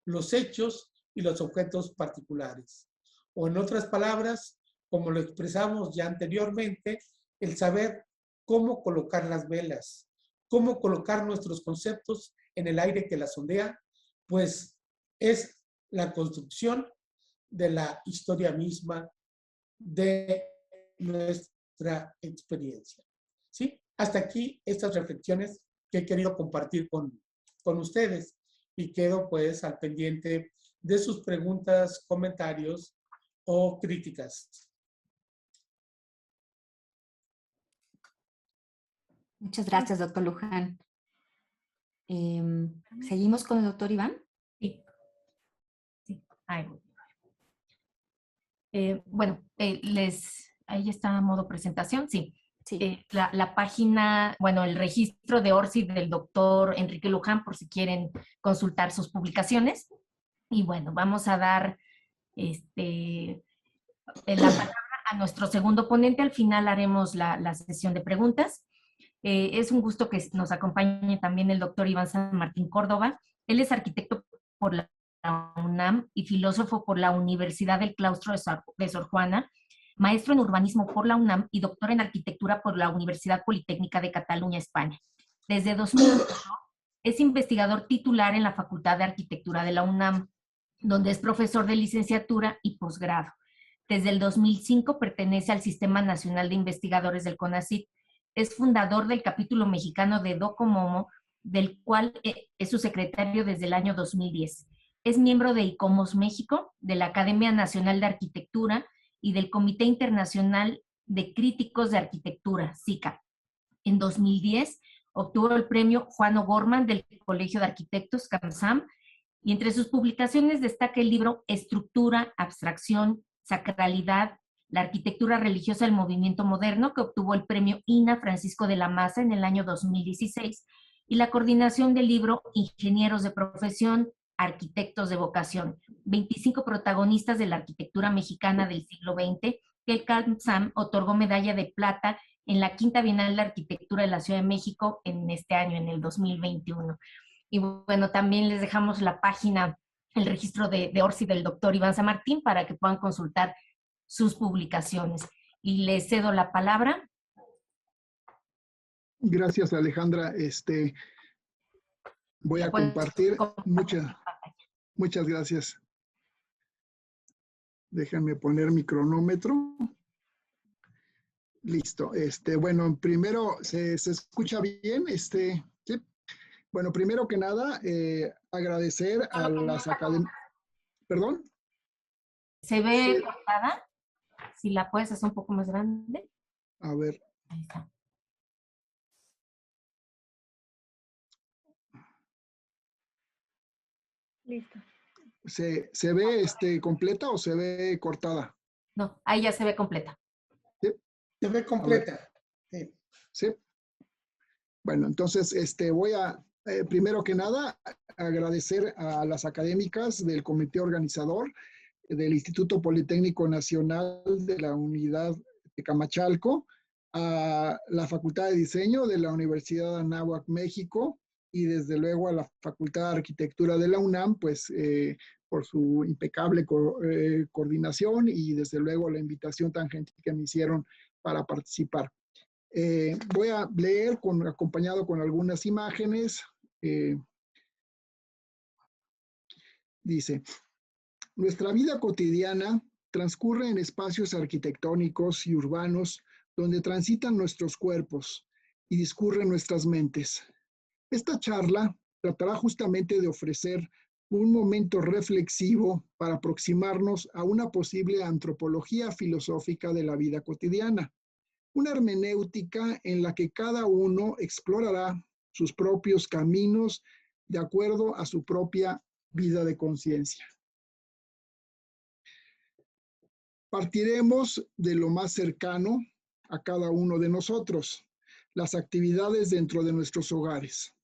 los hechos y los objetos particulares. O en otras palabras, como lo expresamos ya anteriormente, el saber cómo colocar las velas, cómo colocar nuestros conceptos en el aire que las ondea, pues es la construcción de la historia misma de nuestra experiencia. ¿Sí? Hasta aquí estas reflexiones que he querido compartir con ustedes y quedo pues al pendiente de sus preguntas, comentarios o críticas. Muchas gracias, doctor Luján. ¿Seguimos con el doctor Iván? Sí. Sí. Bueno, ahí está a modo presentación, sí. Sí. La página, bueno, el registro de ORCID del doctor Enrique Luján, por si quieren consultar sus publicaciones. Y bueno, vamos a dar la palabra a nuestro segundo ponente. Al final haremos la sesión de preguntas. Es un gusto que nos acompañe también el doctor Iván San Martín Córdoba. Él es arquitecto por la UNAM y filósofo por la Universidad del Claustro de Sor Juana, maestro en urbanismo por la UNAM y doctor en arquitectura por la Universidad Politécnica de Cataluña, España. Desde 2008 es investigador titular en la Facultad de Arquitectura de la UNAM, donde es profesor de licenciatura y posgrado. Desde el 2005 pertenece al Sistema Nacional de Investigadores del CONACYT. Es fundador del capítulo mexicano de Docomomo, del cual es su secretario desde el año 2010. Es miembro de ICOMOS México, de la Academia Nacional de Arquitectura y del Comité Internacional de Críticos de Arquitectura, SICA. En 2010 obtuvo el premio Juan O'Gorman del Colegio de Arquitectos, CAMSAM, y entre sus publicaciones destaca el libro Estructura, Abstracción, Sacralidad, la arquitectura religiosa del movimiento moderno, que obtuvo el premio INA Francisco de la Maza en el año 2016, y la coordinación del libro Ingenieros de Profesión, Arquitectos de Vocación, 25 protagonistas de la arquitectura mexicana del siglo XX, que el CAMSAM otorgó medalla de plata en la Quinta Bienal de Arquitectura de la Ciudad de México en este año, en el 2021. Y bueno, también les dejamos la página, el registro de ORCID del doctor Iván San Martín para que puedan consultar sus publicaciones. Y les cedo la palabra. Gracias, Alejandra. Voy a compartir. Muchas gracias. Déjenme poner mi cronómetro. Listo. Bueno, primero, ¿se escucha bien? ¿Sí? Bueno, primero que nada, agradecer a las academias. ¿Perdón? ¿Se ve cortada? Si la puedes hacer un poco más grande. A ver. Ahí está. Listo. ¿Se ve completa o se ve cortada? No, ahí ya se ve completa. ¿Sí? Se ve completa. Sí. ¿Sí? Bueno, entonces voy a, primero que nada, agradecer a las académicas del comité organizador del Instituto Politécnico Nacional de la Unidad de Camachalco, a la Facultad de Diseño de la Universidad de Anáhuac, México, y desde luego a la Facultad de Arquitectura de la UNAM, pues por su impecable coordinación y desde luego la invitación tan gentil que me hicieron para participar. Voy a leer acompañado con algunas imágenes. Dice: nuestra vida cotidiana transcurre en espacios arquitectónicos y urbanos donde transitan nuestros cuerpos y discurren nuestras mentes. Esta charla tratará justamente de ofrecer un momento reflexivo para aproximarnos a una posible antropología filosófica de la vida cotidiana, una hermenéutica en la que cada uno explorará sus propios caminos de acuerdo a su propia vida de conciencia. Partiremos de lo más cercano a cada uno de nosotros, las actividades dentro de nuestros hogares,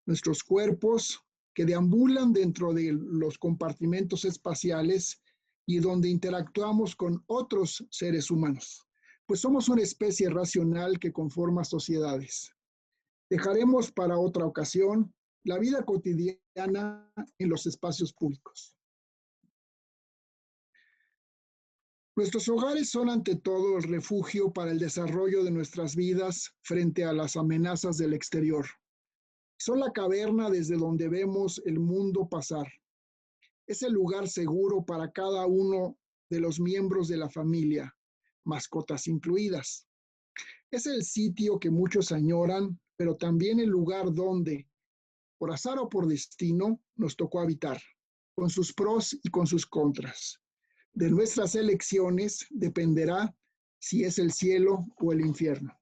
nuestros cuerpos que deambulan dentro de los compartimentos espaciales y donde interactuamos con otros seres humanos, pues somos una especie racional que conforma sociedades. Dejaremos para otra ocasión la vida cotidiana en los espacios públicos. Nuestros hogares son ante todo el refugio para el desarrollo de nuestras vidas frente a las amenazas del exterior. Son la caverna desde donde vemos el mundo pasar. Es el lugar seguro para cada uno de los miembros de la familia, mascotas incluidas. Es el sitio que muchos añoran, pero también el lugar donde, por azar o por destino, nos tocó habitar, con sus pros y con sus contras. De nuestras elecciones dependerá si es el cielo o el infierno.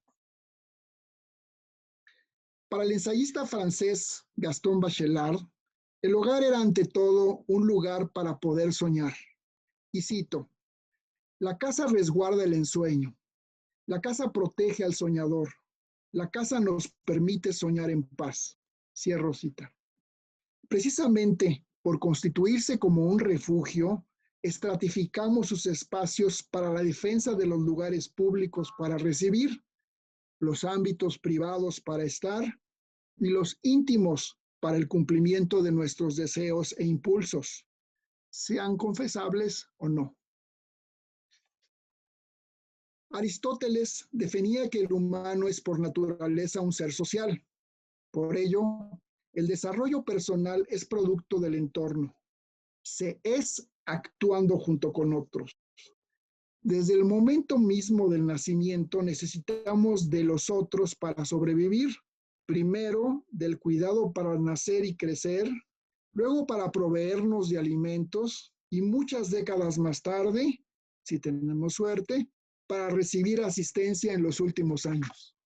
Para el ensayista francés Gaston Bachelard, el hogar era ante todo un lugar para poder soñar. Y cito, la casa resguarda el ensueño, la casa protege al soñador, la casa nos permite soñar en paz. Cierro cita. Precisamente por constituirse como un refugio, estratificamos sus espacios para la defensa de los lugares públicos para recibir, los ámbitos privados para estar y los íntimos para el cumplimiento de nuestros deseos e impulsos, sean confesables o no. Aristóteles definía que el humano es por naturaleza un ser social. Por ello, el desarrollo personal es producto del entorno. Se es actuando junto con otros. Desde el momento mismo del nacimiento necesitamos de los otros para sobrevivir. Primero, del cuidado para nacer y crecer, luego para proveernos de alimentos y muchas décadas más tarde, si tenemos suerte, para recibir asistencia en los últimos años.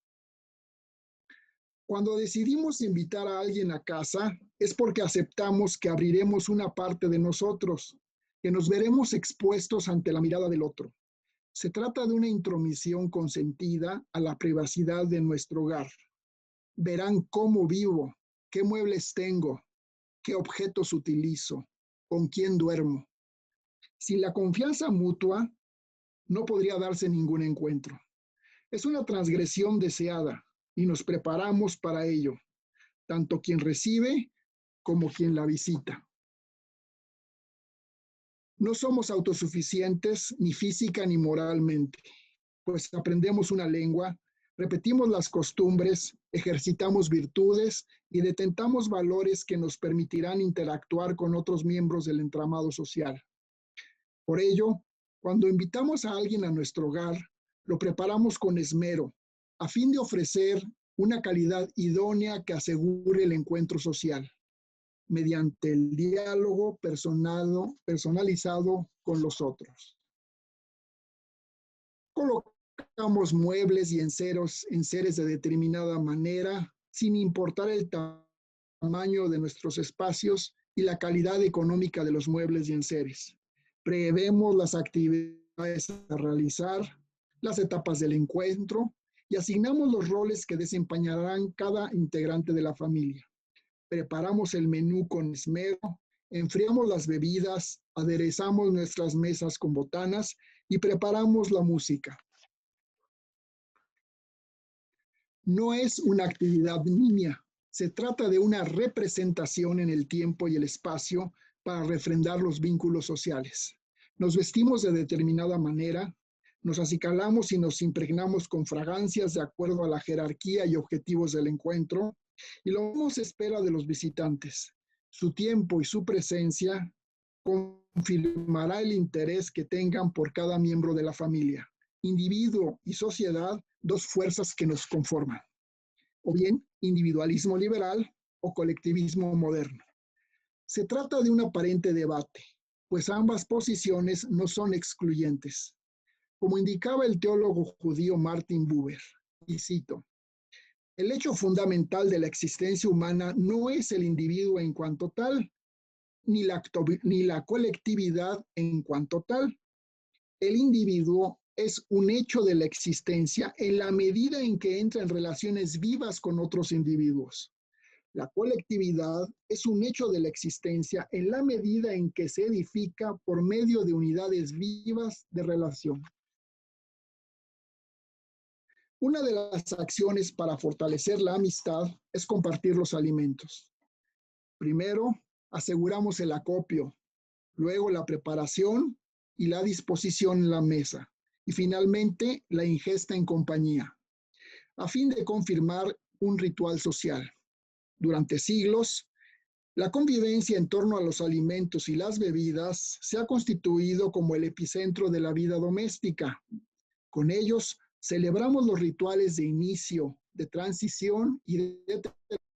Cuando decidimos invitar a alguien a casa, es porque aceptamos que abriremos una parte de nosotros, que nos veremos expuestos ante la mirada del otro. Se trata de una intromisión consentida a la privacidad de nuestro hogar. Verán cómo vivo, qué muebles tengo, qué objetos utilizo, con quién duermo. Sin la confianza mutua, no podría darse ningún encuentro. Es una transgresión deseada y nos preparamos para ello, tanto quien recibe como quien la visita. No somos autosuficientes ni física ni moralmente, pues aprendemos una lengua, repetimos las costumbres, ejercitamos virtudes y detentamos valores que nos permitirán interactuar con otros miembros del entramado social. Por ello, cuando invitamos a alguien a nuestro hogar, lo preparamos con esmero, a fin de ofrecer una calidad idónea que asegure el encuentro social, mediante el diálogo personalizado con los otros. Colocamos muebles y enseres de determinada manera, sin importar el tamaño de nuestros espacios y la calidad económica de los muebles y enseres. Prevemos las actividades a realizar, las etapas del encuentro y asignamos los roles que desempeñarán cada integrante de la familia. Preparamos el menú con esmero, enfriamos las bebidas, aderezamos nuestras mesas con botanas y preparamos la música. No es una actividad nimia, se trata de una representación en el tiempo y el espacio para refrendar los vínculos sociales. Nos vestimos de determinada manera, nos acicalamos y nos impregnamos con fragancias de acuerdo a la jerarquía y objetivos del encuentro, y lo mismo se espera de los visitantes. Su tiempo y su presencia confirmará el interés que tengan por cada miembro de la familia. Individuo y sociedad, dos fuerzas que nos conforman. O bien, individualismo liberal o colectivismo moderno. Se trata de un aparente debate, pues ambas posiciones no son excluyentes. Como indicaba el teólogo judío Martin Buber, y cito, el hecho fundamental de la existencia humana no es el individuo en cuanto tal, ni la colectividad en cuanto tal. El individuo es un hecho de la existencia en la medida en que entra en relaciones vivas con otros individuos. La colectividad es un hecho de la existencia en la medida en que se edifica por medio de unidades vivas de relación. Una de las acciones para fortalecer la amistad es compartir los alimentos. Primero, aseguramos el acopio, luego la preparación y la disposición en la mesa, y finalmente la ingesta en compañía, a fin de confirmar un ritual social. Durante siglos, la convivencia en torno a los alimentos y las bebidas se ha constituido como el epicentro de la vida doméstica. Con ellos, celebramos los rituales de inicio, de transición y de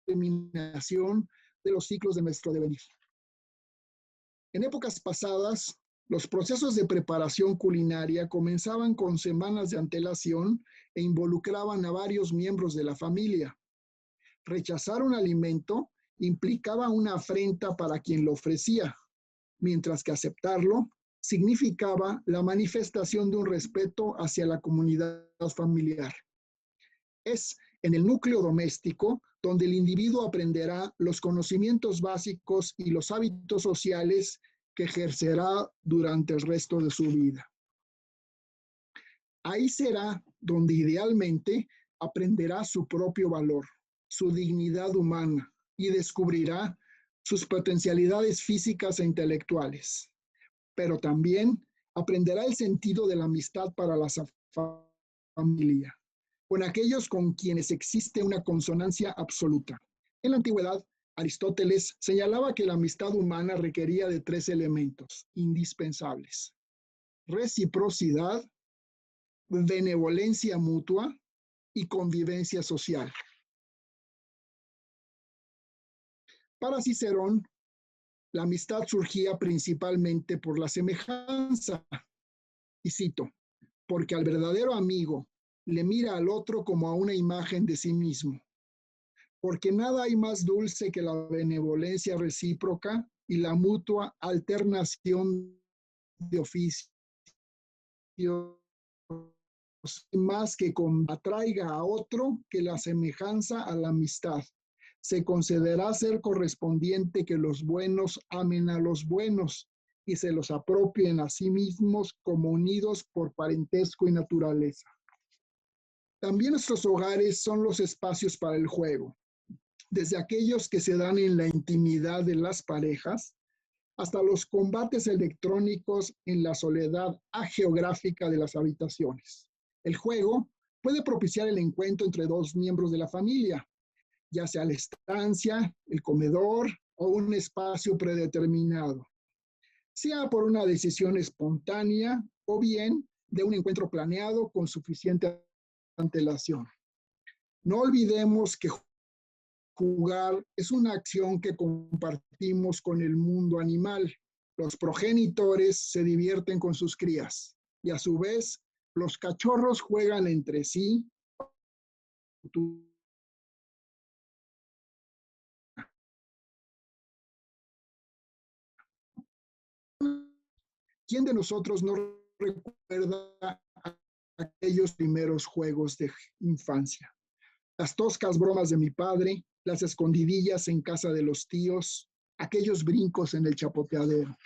terminación de los ciclos de nuestro devenir. En épocas pasadas, los procesos de preparación culinaria comenzaban con semanas de antelación e involucraban a varios miembros de la familia. Rechazar un alimento implicaba una afrenta para quien lo ofrecía, mientras que aceptarlo significaba la manifestación de un respeto hacia la comunidad familiar. Es en el núcleo doméstico donde el individuo aprenderá los conocimientos básicos y los hábitos sociales que ejercerá durante el resto de su vida. Ahí será donde idealmente aprenderá su propio valor, su dignidad humana y descubrirá sus potencialidades físicas e intelectuales. Pero también aprenderá el sentido de la amistad para la familia, con aquellos con quienes existe una consonancia absoluta. En la antigüedad, Aristóteles señalaba que la amistad humana requería de 3 elementos indispensables: reciprocidad, benevolencia mutua y convivencia social. Para Cicerón, la amistad surgía principalmente por la semejanza. Y cito, porque al verdadero amigo le mira al otro como a una imagen de sí mismo. Porque nada hay más dulce que la benevolencia recíproca y la mutua alternación de oficios, más que atraiga a otro que la semejanza a la amistad. Se concederá ser correspondiente que los buenos amen a los buenos y se los apropien a sí mismos como unidos por parentesco y naturaleza. También nuestros hogares son los espacios para el juego, desde aquellos que se dan en la intimidad de las parejas hasta los combates electrónicos en la soledad ageográfica de las habitaciones. El juego puede propiciar el encuentro entre 2 miembros de la familia, ya sea la estancia, el comedor o un espacio predeterminado, sea por una decisión espontánea o bien de un encuentro planeado con suficiente antelación. No olvidemos que jugar es una acción que compartimos con el mundo animal. Los progenitores se divierten con sus crías y a su vez los cachorros juegan entre sí. ¿Quién de nosotros no recuerda aquellos primeros juegos de infancia? Las toscas bromas de mi padre, las escondidillas en casa de los tíos, aquellos brincos en el chapoteadero.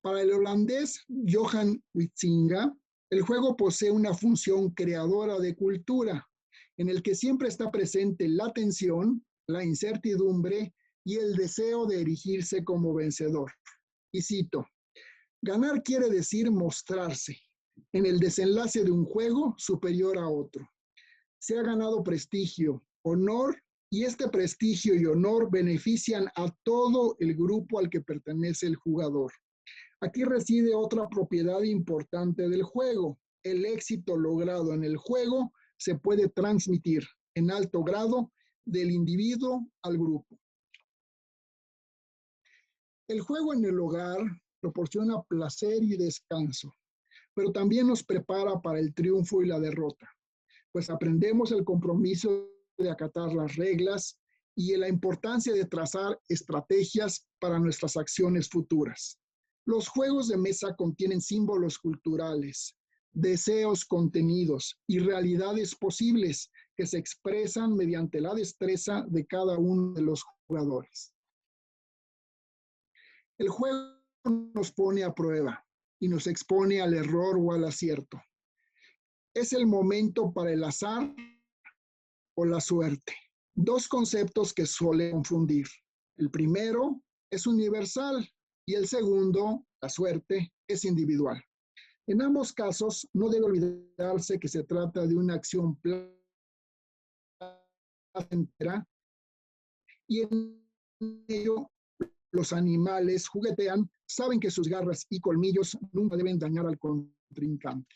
Para el holandés Johan Huizinga, el juego posee una función creadora de cultura, en el que siempre está presente la tensión, la incertidumbre y el deseo de erigirse como vencedor. Y cito, ganar quiere decir mostrarse en el desenlace de un juego superior a otro. Se ha ganado prestigio, honor, y este prestigio y honor benefician a todo el grupo al que pertenece el jugador. Aquí reside otra propiedad importante del juego. El éxito logrado en el juego se puede transmitir en alto grado del individuo al grupo. El juego en el hogar proporciona placer y descanso, pero también nos prepara para el triunfo y la derrota, pues aprendemos el compromiso de acatar las reglas y la importancia de trazar estrategias para nuestras acciones futuras. Los juegos de mesa contienen símbolos culturales, deseos contenidos y realidades posibles que se expresan mediante la destreza de cada uno de los jugadores. El juego nos pone a prueba y nos expone al error o al acierto. Es el momento para el azar o la suerte. Dos conceptos que suelen confundir. El primero es universal y el segundo, la suerte, es individual. En ambos casos, no debe olvidarse que se trata de una acción placentera y en ello los animales juguetean, saben que sus garras y colmillos nunca deben dañar al contrincante.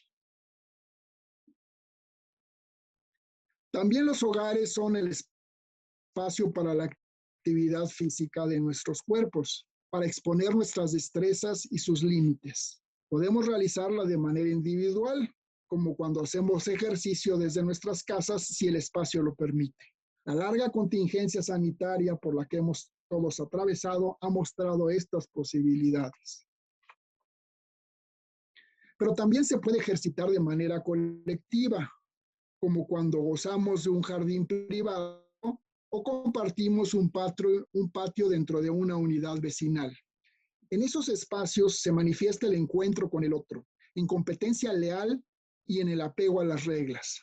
También los hogares son el espacio para la actividad física de nuestros cuerpos, para exponer nuestras destrezas y sus límites. Podemos realizarla de manera individual, como cuando hacemos ejercicio desde nuestras casas, si el espacio lo permite. La larga contingencia sanitaria por la que hemos todos atravesado ha mostrado estas posibilidades. Pero también se puede ejercitar de manera colectiva, como cuando gozamos de un jardín privado o compartimos un patio dentro de una unidad vecinal. En esos espacios se manifiesta el encuentro con el otro, en competencia leal y en el apego a las reglas.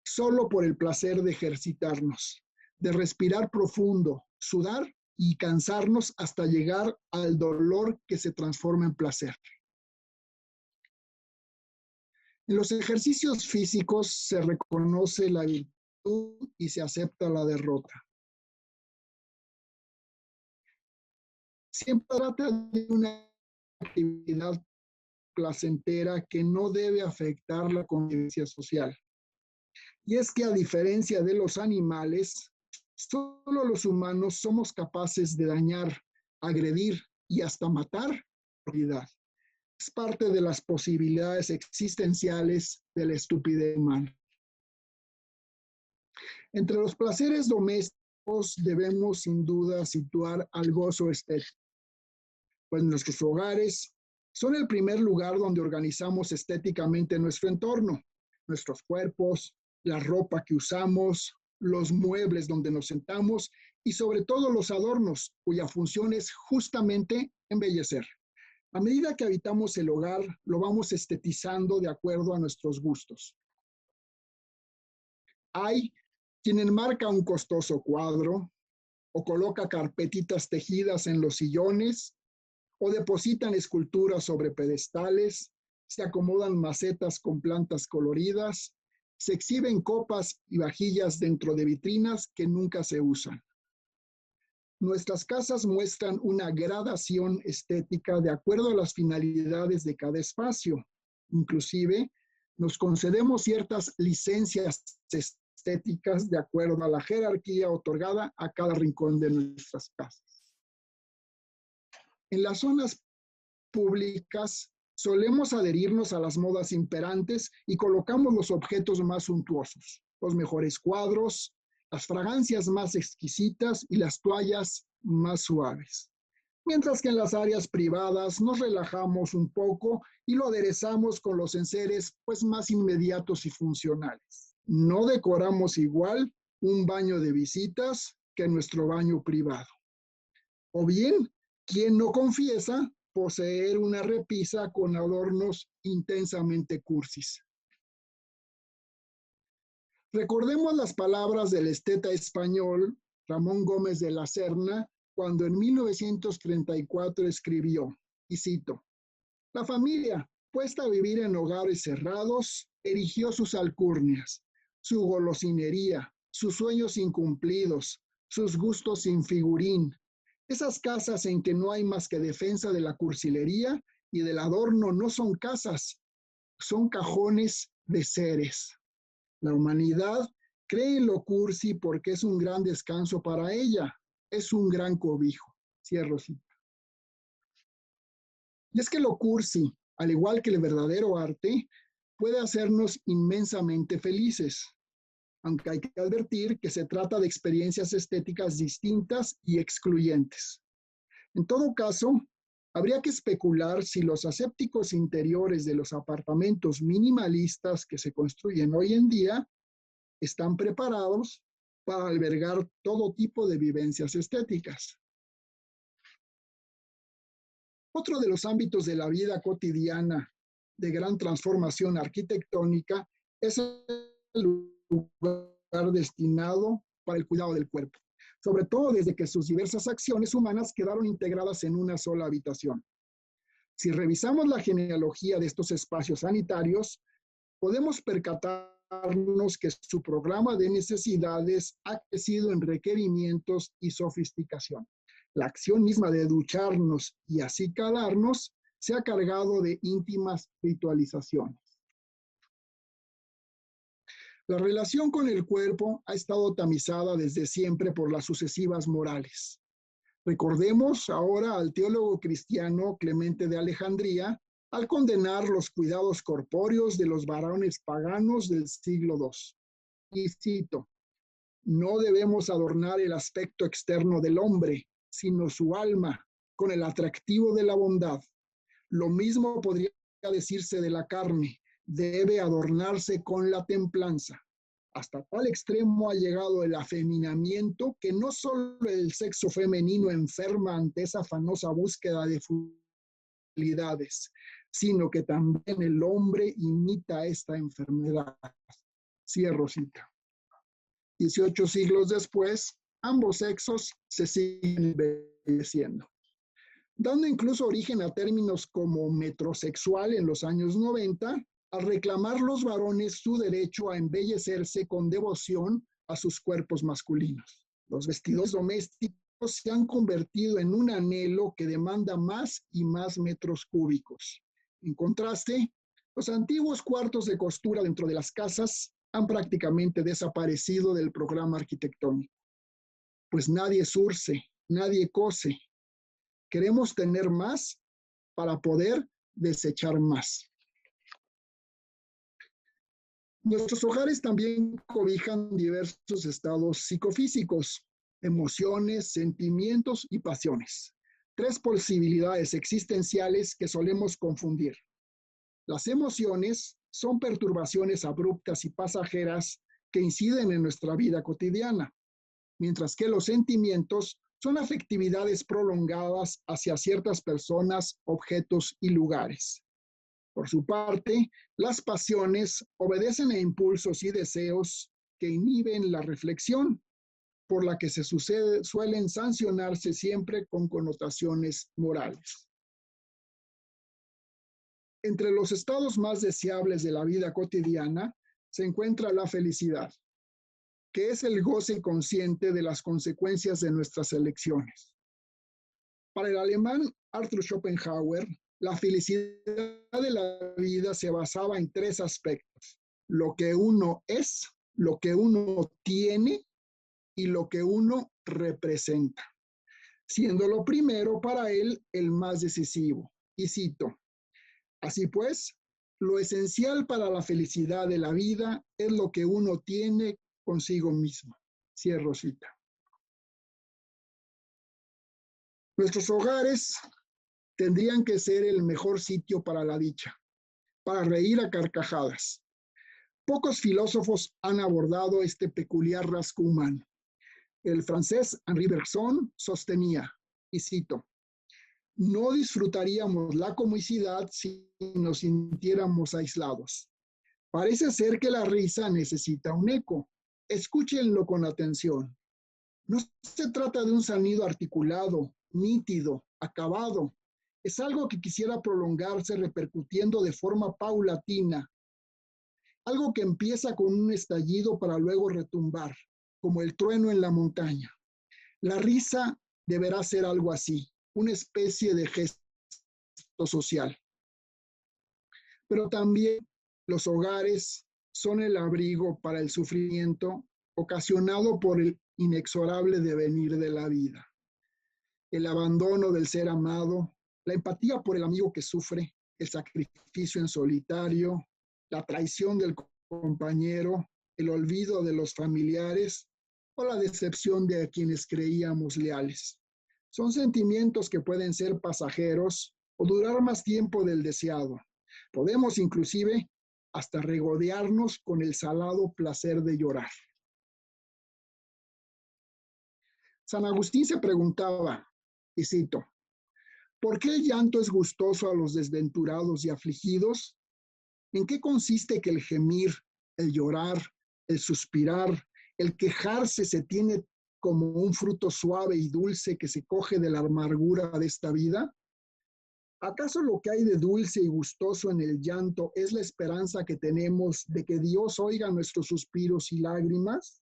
Solo por el placer de ejercitarnos, de respirar profundo, sudar y cansarnos hasta llegar al dolor que se transforma en placer. En los ejercicios físicos se reconoce la virtud y se acepta la derrota. Siempre trata de una actividad placentera que no debe afectar la convivencia social. Y es que a diferencia de los animales, solo los humanos somos capaces de dañar, agredir y hasta matar la vida. Es parte de las posibilidades existenciales de la estupidez humana. Entre los placeres domésticos debemos sin duda situar al gozo estético, pues nuestros hogares son el primer lugar donde organizamos estéticamente nuestro entorno, nuestros cuerpos, la ropa que usamos, los muebles donde nos sentamos y sobre todo los adornos, cuya función es justamente embellecer. A medida que habitamos el hogar, lo vamos estetizando de acuerdo a nuestros gustos. Hay quien enmarca un costoso cuadro, o coloca carpetitas tejidas en los sillones, o depositan esculturas sobre pedestales, se acomodan macetas con plantas coloridas, se exhiben copas y vajillas dentro de vitrinas que nunca se usan. Nuestras casas muestran una gradación estética de acuerdo a las finalidades de cada espacio. Inclusive, nos concedemos ciertas licencias estéticas de acuerdo a la jerarquía otorgada a cada rincón de nuestras casas. En las zonas públicas solemos adherirnos a las modas imperantes y colocamos los objetos más suntuosos, los mejores cuadros, las fragancias más exquisitas y las toallas más suaves. Mientras que en las áreas privadas nos relajamos un poco y lo aderezamos con los enseres pues más inmediatos y funcionales. No decoramos igual un baño de visitas que nuestro baño privado. O bien, quien no confiesa poseer una repisa con adornos intensamente cursis. Recordemos las palabras del esteta español Ramón Gómez de la Serna cuando en 1934 escribió, y cito, «La familia, puesta a vivir en hogares cerrados, erigió sus alcurnias, su golosinería, sus sueños incumplidos, sus gustos sin figurín, esas casas en que no hay más que defensa de la cursilería y del adorno no son casas, son cajones de seres. La humanidad cree en lo cursi porque es un gran descanso para ella, es un gran cobijo». Cierro cita. Y es que lo cursi, al igual que el verdadero arte, puede hacernos inmensamente felices, aunque hay que advertir que se trata de experiencias estéticas distintas y excluyentes. En todo caso, Habría que especular si los asépticos interiores de los apartamentos minimalistas que se construyen hoy en día están preparados para albergar todo tipo de vivencias estéticas. Otro de los ámbitos de la vida cotidiana de gran transformación arquitectónica es el lugar destinado para el cuidado del cuerpo, sobre todo desde que sus diversas acciones humanas quedaron integradas en una sola habitación. Si revisamos la genealogía de estos espacios sanitarios, podemos percatarnos que su programa de necesidades ha crecido en requerimientos y sofisticación. La acción misma de ducharnos y así calarnos se ha cargado de íntimas ritualizaciones. La relación con el cuerpo ha estado tamizada desde siempre por las sucesivas morales. Recordemos ahora al teólogo cristiano Clemente de Alejandría al condenar los cuidados corpóreos de los varones paganos del siglo II. Y cito: no debemos adornar el aspecto externo del hombre, sino su alma, con el atractivo de la bondad. Lo mismo podría decirse de la carne, debe adornarse con la templanza. Hasta tal extremo ha llegado el afeminamiento que no solo el sexo femenino enferma ante esa afanosa búsqueda de futilidades, sino que también el hombre imita esta enfermedad. Cierro cita. 18 siglos después, ambos sexos se siguen embelleciendo, dando incluso origen a términos como metrosexual en los años 90, al reclamar los varones su derecho a embellecerse con devoción a sus cuerpos masculinos. Los vestidos domésticos se han convertido en un anhelo que demanda más y más metros cúbicos. En contraste, los antiguos cuartos de costura dentro de las casas han prácticamente desaparecido del programa arquitectónico. Pues nadie surce, nadie cose. Queremos tener más para poder desechar más. Nuestros hogares también cobijan diversos estados psicofísicos, emociones, sentimientos y pasiones. 3 posibilidades existenciales que solemos confundir. Las emociones son perturbaciones abruptas y pasajeras que inciden en nuestra vida cotidiana, mientras que los sentimientos son afectividades prolongadas hacia ciertas personas, objetos y lugares. Por su parte, las pasiones obedecen a impulsos y deseos que inhiben la reflexión, por la que suelen sancionarse siempre con connotaciones morales. Entre los estados más deseables de la vida cotidiana se encuentra la felicidad, que es el goce consciente de las consecuencias de nuestras elecciones. Para el alemán Arthur Schopenhauer, la felicidad de la vida se basaba en 3 aspectos: lo que uno es, lo que uno tiene y lo que uno representa, siendo lo primero para él el más decisivo. Y cito: así pues, lo esencial para la felicidad de la vida es lo que uno tiene consigo mismo. Cierro cita. Nuestros hogares tendrían que ser el mejor sitio para la dicha, para reír a carcajadas. Pocos filósofos han abordado este peculiar rasgo humano. El francés Henri Bergson sostenía, y cito: no disfrutaríamos la comicidad si nos sintiéramos aislados. Parece ser que la risa necesita un eco. Escúchenlo con atención. No se trata de un sonido articulado, nítido, acabado. Es algo que quisiera prolongarse repercutiendo de forma paulatina. Algo que empieza con un estallido para luego retumbar, como el trueno en la montaña. La risa deberá ser algo así, una especie de gesto social. Pero también los hogares son el abrigo para el sufrimiento ocasionado por el inexorable devenir de la vida. El abandono del ser amado, la empatía por el amigo que sufre, el sacrificio en solitario, la traición del compañero, el olvido de los familiares o la decepción de quienes creíamos leales. Son sentimientos que pueden ser pasajeros o durar más tiempo del deseado. Podemos inclusive hasta regodearnos con el salado placer de llorar. San Agustín se preguntaba, y cito, ¿por qué el llanto es gustoso a los desventurados y afligidos? ¿En qué consiste que el gemir, el llorar, el suspirar, el quejarse se tiene como un fruto suave y dulce que se coge de la amargura de esta vida? ¿Acaso lo que hay de dulce y gustoso en el llanto es la esperanza que tenemos de que Dios oiga nuestros suspiros y lágrimas?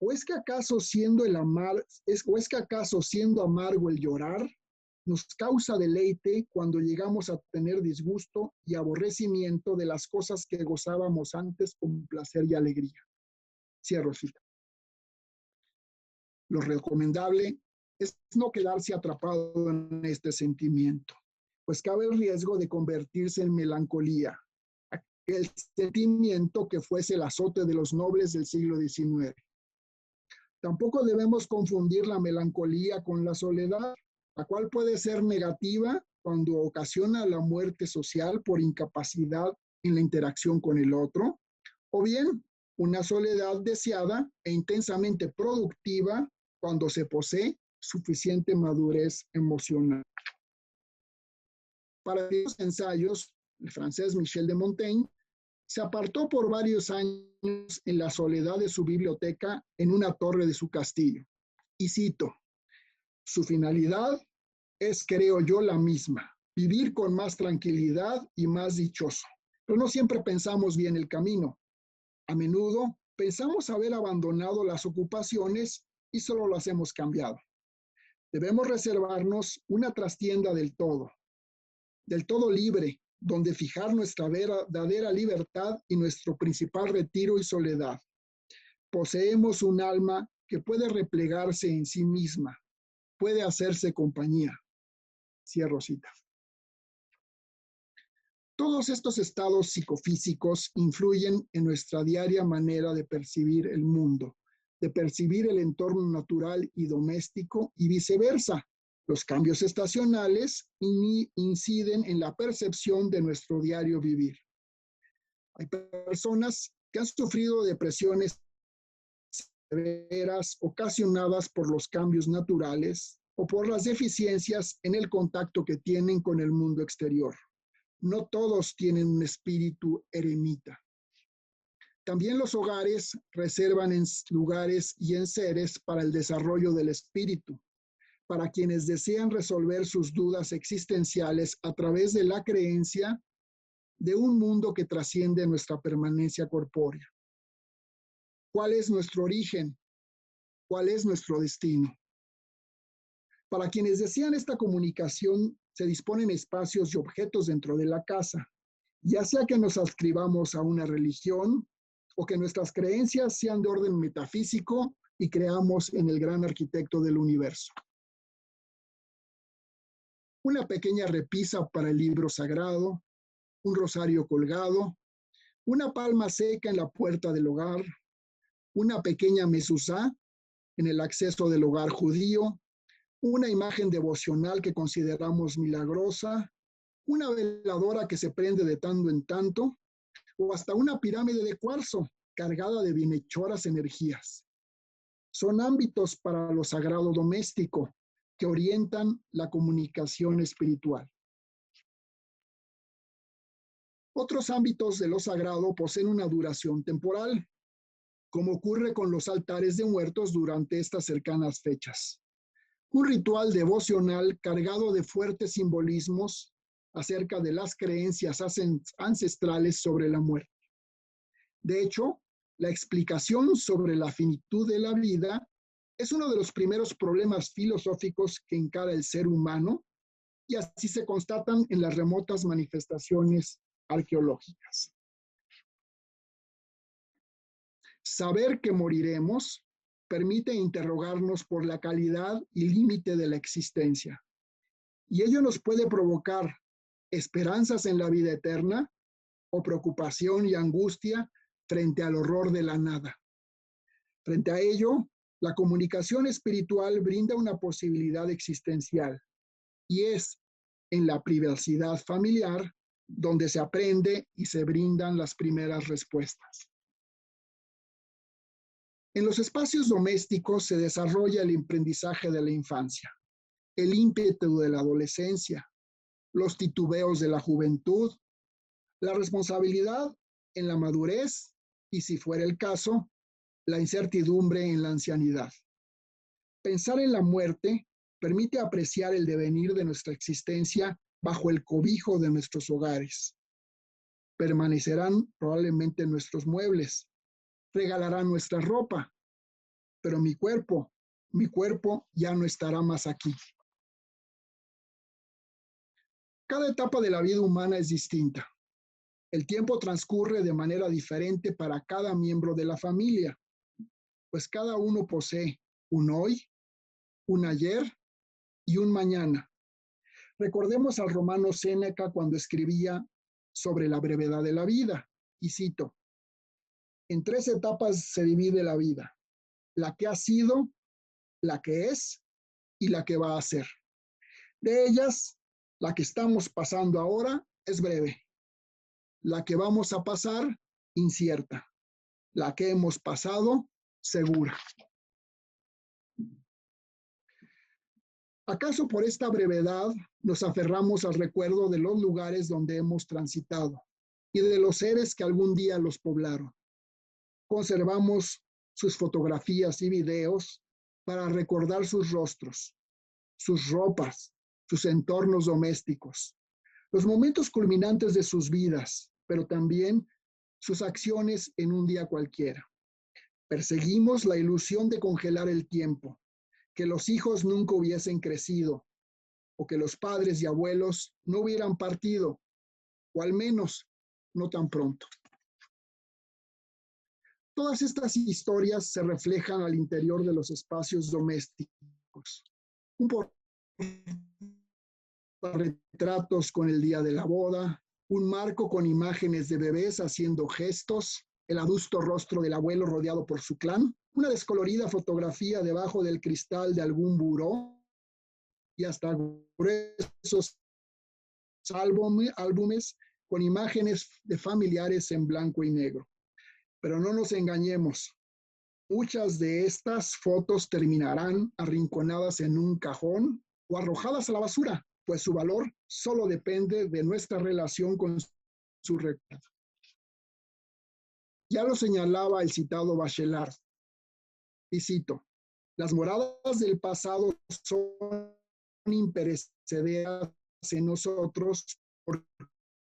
¿O es que acaso siendo amargo el llorar nos causa deleite cuando llegamos a tener disgusto y aborrecimiento de las cosas que gozábamos antes con placer y alegría? Cierro cita. Lo recomendable es no quedarse atrapado en este sentimiento, pues cabe el riesgo de convertirse en melancolía, aquel sentimiento que fuese el azote de los nobles del siglo XIX. Tampoco debemos confundir la melancolía con la soledad, la cual puede ser negativa cuando ocasiona la muerte social por incapacidad en la interacción con el otro, o bien una soledad deseada e intensamente productiva cuando se posee suficiente madurez emocional. Para estos ensayos, el francés Michel de Montaigne se apartó por varios años en la soledad de su biblioteca en una torre de su castillo. Y cito, su finalidad es, creo yo, la misma, vivir con más tranquilidad y más dichoso. Pero no siempre pensamos bien el camino. A menudo pensamos haber abandonado las ocupaciones y solo las hemos cambiado. Debemos reservarnos una trastienda del todo libre, donde fijar nuestra verdadera libertad y nuestro principal retiro y soledad. Poseemos un alma que puede replegarse en sí misma, puede hacerse compañía. Cierro cita. Todos estos estados psicofísicos influyen en nuestra diaria manera de percibir el mundo, de percibir el entorno natural y doméstico y viceversa. Los cambios estacionales inciden en la percepción de nuestro diario vivir. Hay personas que han sufrido depresiones severas ocasionadas por los cambios naturales o por las deficiencias en el contacto que tienen con el mundo exterior. No todos tienen un espíritu eremita. También los hogares reservan lugares y enseres para el desarrollo del espíritu, para quienes desean resolver sus dudas existenciales a través de la creencia de un mundo que trasciende nuestra permanencia corpórea. ¿Cuál es nuestro origen? ¿Cuál es nuestro destino? Para quienes desean esta comunicación, se disponen espacios y objetos dentro de la casa, ya sea que nos adscribamos a una religión o que nuestras creencias sean de orden metafísico y creamos en el gran arquitecto del universo. Una pequeña repisa para el libro sagrado, un rosario colgado, una palma seca en la puerta del hogar, una pequeña mezuzá en el acceso del hogar judío, una imagen devocional que consideramos milagrosa, una veladora que se prende de tanto en tanto, o hasta una pirámide de cuarzo cargada de bienhechoras energías. Son ámbitos para lo sagrado doméstico que orientan la comunicación espiritual. Otros ámbitos de lo sagrado poseen una duración temporal, como ocurre con los altares de muertos durante estas cercanas fechas. Un ritual devocional cargado de fuertes simbolismos acerca de las creencias ancestrales sobre la muerte. De hecho, la explicación sobre la finitud de la vida es uno de los primeros problemas filosóficos que encara el ser humano, y así se constatan en las remotas manifestaciones arqueológicas. Saber que moriremos permite interrogarnos por la calidad y límite de la existencia, y ello nos puede provocar esperanzas en la vida eterna o preocupación y angustia frente al horror de la nada. Frente a ello, La comunicación espiritual brinda una posibilidad existencial y es en la privacidad familiar donde se aprende y se brindan las primeras respuestas. En los espacios domésticos se desarrolla el aprendizaje de la infancia, el ímpetu de la adolescencia, los titubeos de la juventud, la responsabilidad en la madurez y, si fuera el caso, la incertidumbre en la ancianidad. Pensar en la muerte permite apreciar el devenir de nuestra existencia bajo el cobijo de nuestros hogares. Permanecerán probablemente nuestros muebles, regalarán nuestra ropa, pero mi cuerpo ya no estará más aquí. Cada etapa de la vida humana es distinta. El tiempo transcurre de manera diferente para cada miembro de la familia, pues cada uno posee un hoy, un ayer y un mañana. Recordemos al romano Séneca cuando escribía sobre la brevedad de la vida, y cito: en 3 etapas se divide la vida: la que ha sido, la que es y la que va a ser. De ellas, la que estamos pasando ahora es breve. La que vamos a pasar, incierta. La que hemos pasado, segura. ¿Acaso por esta brevedad nos aferramos al recuerdo de los lugares donde hemos transitado y de los seres que algún día los poblaron? Conservamos sus fotografías y videos para recordar sus rostros, sus ropas, sus entornos domésticos, los momentos culminantes de sus vidas, pero también sus acciones en un día cualquiera. Perseguimos la ilusión de congelar el tiempo, que los hijos nunca hubiesen crecido, o que los padres y abuelos no hubieran partido, o al menos no tan pronto. Todas estas historias se reflejan al interior de los espacios domésticos. Un portarretratos con el día de la boda, un marco con imágenes de bebés haciendo gestos, el adusto rostro del abuelo rodeado por su clan, una descolorida fotografía debajo del cristal de algún buró y hasta gruesos álbumes con imágenes de familiares en blanco y negro. Pero no nos engañemos, muchas de estas fotos terminarán arrinconadas en un cajón o arrojadas a la basura, pues su valor solo depende de nuestra relación con su recuerdo. Ya lo señalaba el citado Bachelard, y cito: las moradas del pasado son imperecederas en nosotros por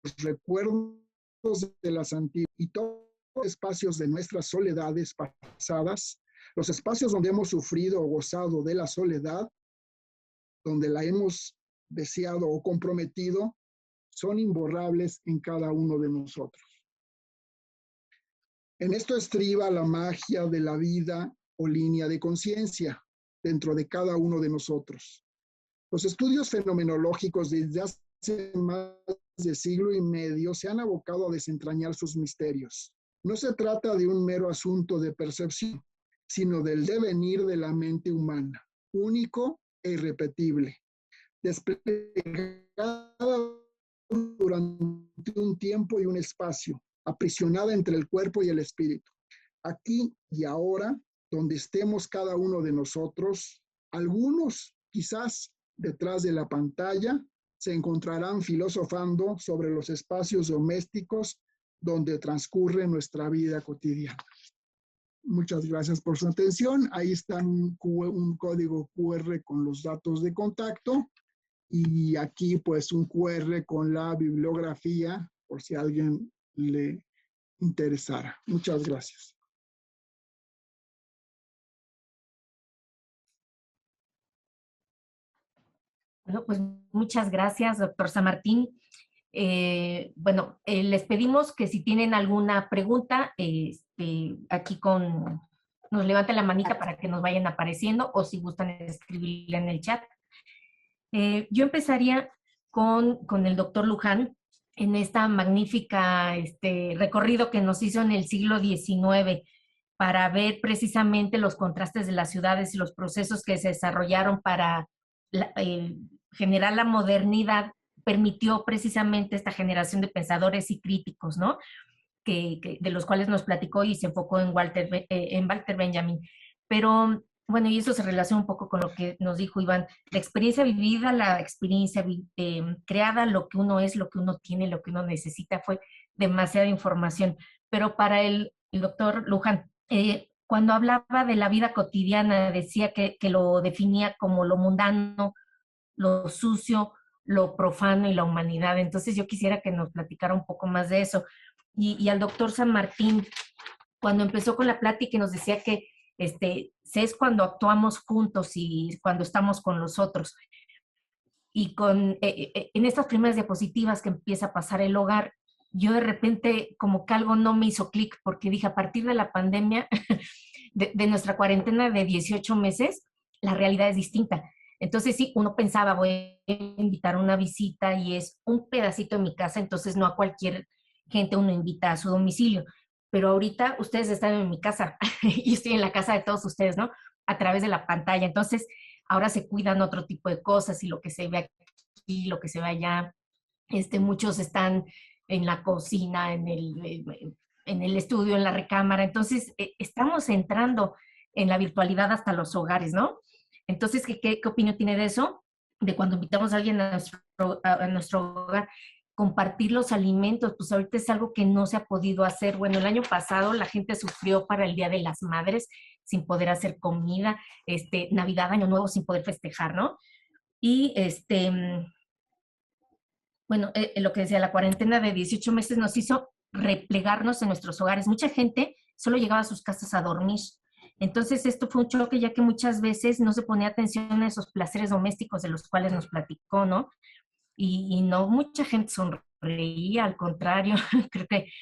los recuerdos de las antiguas y todos los espacios de nuestras soledades pasadas, los espacios donde hemos sufrido o gozado de la soledad, donde la hemos deseado o comprometido, son imborrables en cada uno de nosotros. En esto estriba la magia de la vida o línea de conciencia dentro de cada uno de nosotros. Los estudios fenomenológicos desde hace más de siglo y medio se han abocado a desentrañar sus misterios. No se trata de un mero asunto de percepción, sino del devenir de la mente humana, único e irrepetible, desplegada durante un tiempo y un espacio, aprisionada entre el cuerpo y el espíritu. Aquí y ahora, donde estemos cada uno de nosotros, algunos quizás detrás de la pantalla se encontrarán filosofando sobre los espacios domésticos donde transcurre nuestra vida cotidiana. Muchas gracias por su atención. Ahí está un código QR con los datos de contacto y aquí pues un QR con la bibliografía por si a alguien le interesara. Muchas gracias. Bueno, pues muchas gracias, doctor San Martín. Les pedimos que si tienen alguna pregunta, aquí nos levanten la manita para que nos vayan apareciendo o si gustan escribirla en el chat. Yo empezaría con el doctor Luján en esta magnífica recorrido que nos hizo en el siglo XIX para ver precisamente los contrastes de las ciudades y los procesos que se desarrollaron para generar la modernidad, permitió precisamente esta generación de pensadores y críticos, ¿no? De los cuales nos platicó y se enfocó en Walter Benjamin. Pero bueno, y eso se relaciona un poco con lo que nos dijo Iván, la experiencia vivida, la experiencia creada, lo que uno es, lo que uno tiene, lo que uno necesita, fue demasiada información. Pero para el doctor Luján, cuando hablaba de la vida cotidiana, decía que lo definía como lo mundano, lo sucio, lo profano y la humanidad. Entonces yo quisiera que nos platicara un poco más de eso. Y al doctor San Martín, cuando empezó con la plática, nos decía que es cuando actuamos juntos y cuando estamos con los otros. Y en estas primeras diapositivas que empieza a pasar el hogar, yo de repente como que algo no me hizo clic, porque dije, a partir de la pandemia, de nuestra cuarentena de 18 meses, la realidad es distinta. Entonces sí, uno pensaba, voy a invitar a una visita y es un pedacito de mi casa, entonces no a cualquier gente uno invita a su domicilio. Pero ahorita ustedes están en mi casa y estoy en la casa de todos ustedes, ¿no? A través de la pantalla. Entonces, ahora se cuidan otro tipo de cosas y lo que se ve aquí, lo que se ve allá. Muchos están en la cocina, en el estudio, en la recámara. Entonces, estamos entrando en la virtualidad hasta los hogares, ¿no? Entonces, ¿qué opinión tiene de eso? De cuando invitamos a alguien a nuestro hogar, compartir los alimentos, pues ahorita es algo que no se ha podido hacer. Bueno, el año pasado la gente sufrió para el Día de las Madres sin poder hacer comida, Navidad, Año Nuevo sin poder festejar, ¿no? Y bueno, lo que decía, la cuarentena de 18 meses nos hizo replegarnos en nuestros hogares. Mucha gente solo llegaba a sus casas a dormir. Entonces esto fue un choque, ya que muchas veces no se ponía atención a esos placeres domésticos de los cuales nos platicó, ¿no? Y no mucha gente sonreía, al contrario, creo que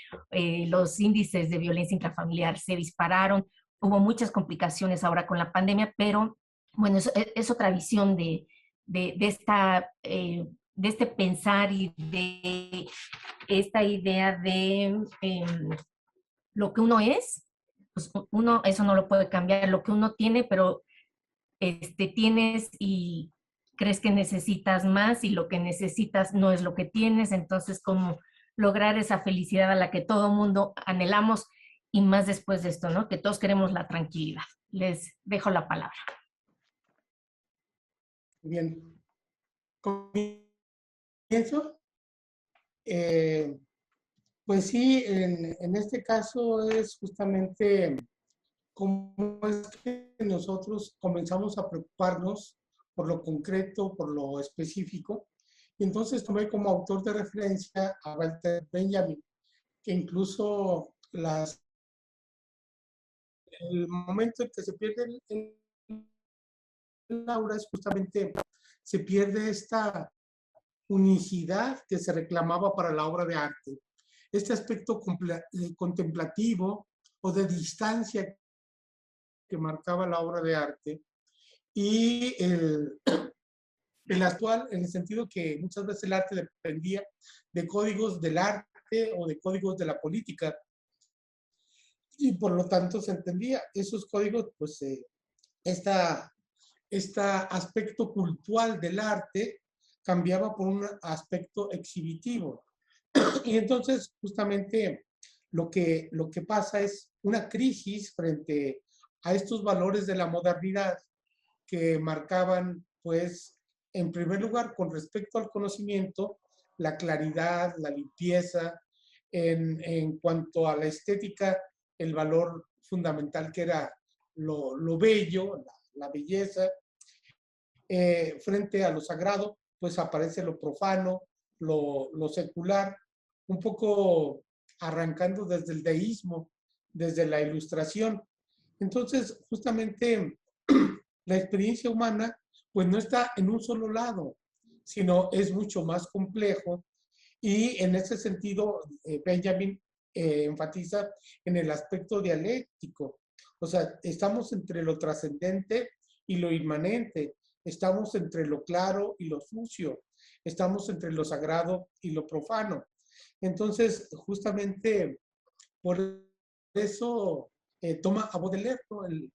los índices de violencia intrafamiliar se dispararon, hubo muchas complicaciones ahora con la pandemia, pero bueno, es otra visión de este pensar y de esta idea de lo que uno es, pues uno eso no lo puede cambiar, lo que uno tiene, pero tienes y crees que necesitas más y lo que necesitas no es lo que tienes, entonces cómo lograr esa felicidad a la que todo mundo anhelamos y más después de esto, ¿no? Que todos queremos la tranquilidad. Les dejo la palabra. Bien. ¿Comienzo? Pues sí, en este caso es justamente cómo es que nosotros comenzamos a preocuparnos por lo concreto, por lo específico. Y entonces tomé como autor de referencia a Walter Benjamin, que incluso el momento en que se pierde el aura es justamente, se pierde esta unicidad que se reclamaba para la obra de arte. Este aspecto contemplativo o de distancia que marcaba la obra de arte y el actual, en el sentido que muchas veces el arte dependía de códigos del arte o de códigos de la política y por lo tanto se entendía esos códigos, pues este aspecto cultural del arte cambiaba por un aspecto exhibitivo. Y entonces justamente lo que pasa es una crisis frente a estos valores de la modernidad que marcaban, pues, en primer lugar, con respecto al conocimiento, la claridad, la limpieza, en cuanto a la estética, el valor fundamental que era lo bello, la belleza, frente a lo sagrado, pues aparece lo profano, lo secular, un poco arrancando desde el deísmo, desde la ilustración. Entonces, justamente la experiencia humana, pues no está en un solo lado, sino es mucho más complejo y en ese sentido Benjamin enfatiza en el aspecto dialéctico. O sea, estamos entre lo trascendente y lo inmanente, estamos entre lo claro y lo sucio, estamos entre lo sagrado y lo profano. Entonces, justamente por eso toma a Baudelaire, ¿no? El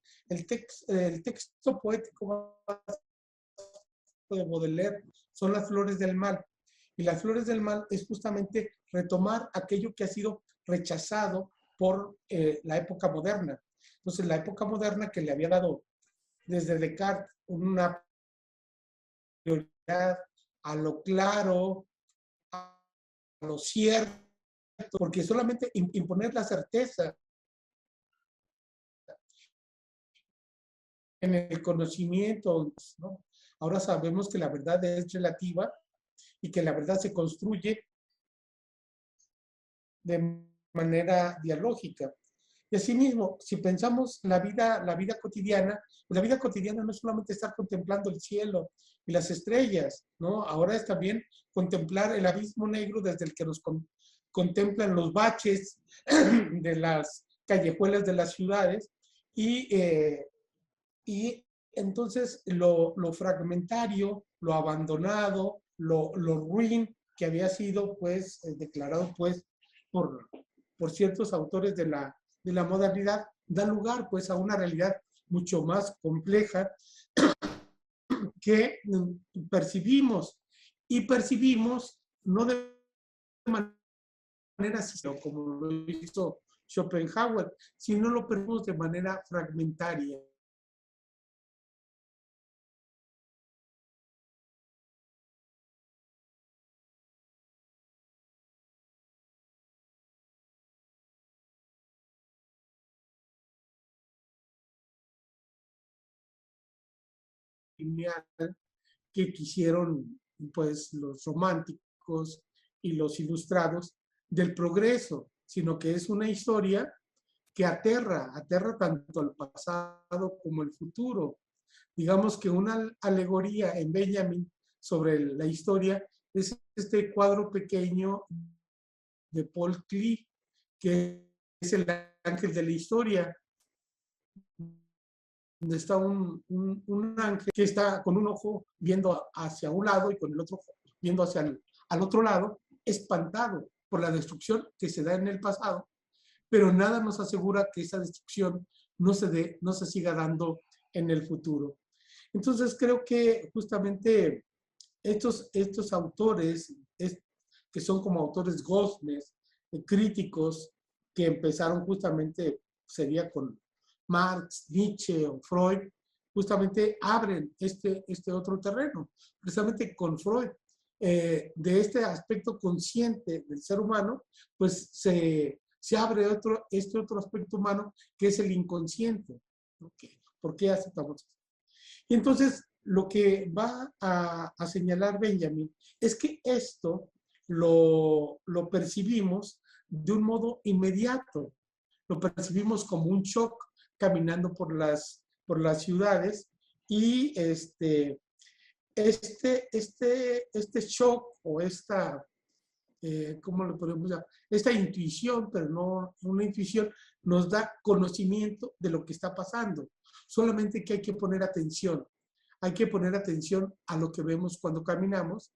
texto poético de Baudelaire son las flores del mal. Y las flores del mal es justamente retomar aquello que ha sido rechazado por la época moderna. Entonces, la época moderna que le había dado desde Descartes una prioridad a lo claro, a lo cierto, porque solamente imponer la certeza en el conocimiento, ¿no? Ahora sabemos que la verdad es relativa y que la verdad se construye de manera dialógica. Y asimismo, si pensamos la vida cotidiana, la vida cotidiana no es solamente estar contemplando el cielo y las estrellas, ¿no? Ahora es también contemplar el abismo negro desde el que nos contemplan los baches de las callejuelas de las ciudades y entonces lo fragmentario, lo abandonado, lo ruin que había sido pues declarado pues por ciertos autores de la modernidad, da lugar pues a una realidad mucho más compleja que percibimos, y percibimos no de manera como lo hizo Schopenhauer, sino lo percibimos de manera fragmentaria. Que quisieron pues los románticos y los ilustrados del progreso, sino que es una historia que aterra tanto al pasado como el futuro. Digamos que una alegoría en Benjamin sobre la historia es este cuadro pequeño de Paul Klee, que es el ángel de la historia, donde está un ángel que está con un ojo viendo hacia un lado y con el otro viendo hacia al otro lado, espantado por la destrucción que se da en el pasado, pero nada nos asegura que esa destrucción no se siga dando en el futuro. Entonces creo que justamente estos autores, que son como autores goznes, críticos, que empezaron justamente, sería con Marx, Nietzsche o Freud, justamente abren este otro terreno, precisamente con Freud. De este aspecto consciente del ser humano, pues se abre este otro aspecto humano que es el inconsciente. ¿Okay? ¿Por qué aceptamos eso? Y entonces lo que va a señalar Benjamin es que esto lo percibimos de un modo inmediato, lo percibimos como un shock caminando por las ciudades, y este shock o ¿cómo lo podemos llamar? Esta intuición, pero no una intuición, nos da conocimiento de lo que está pasando. Solamente que hay que poner atención. Hay que poner atención a lo que vemos cuando caminamos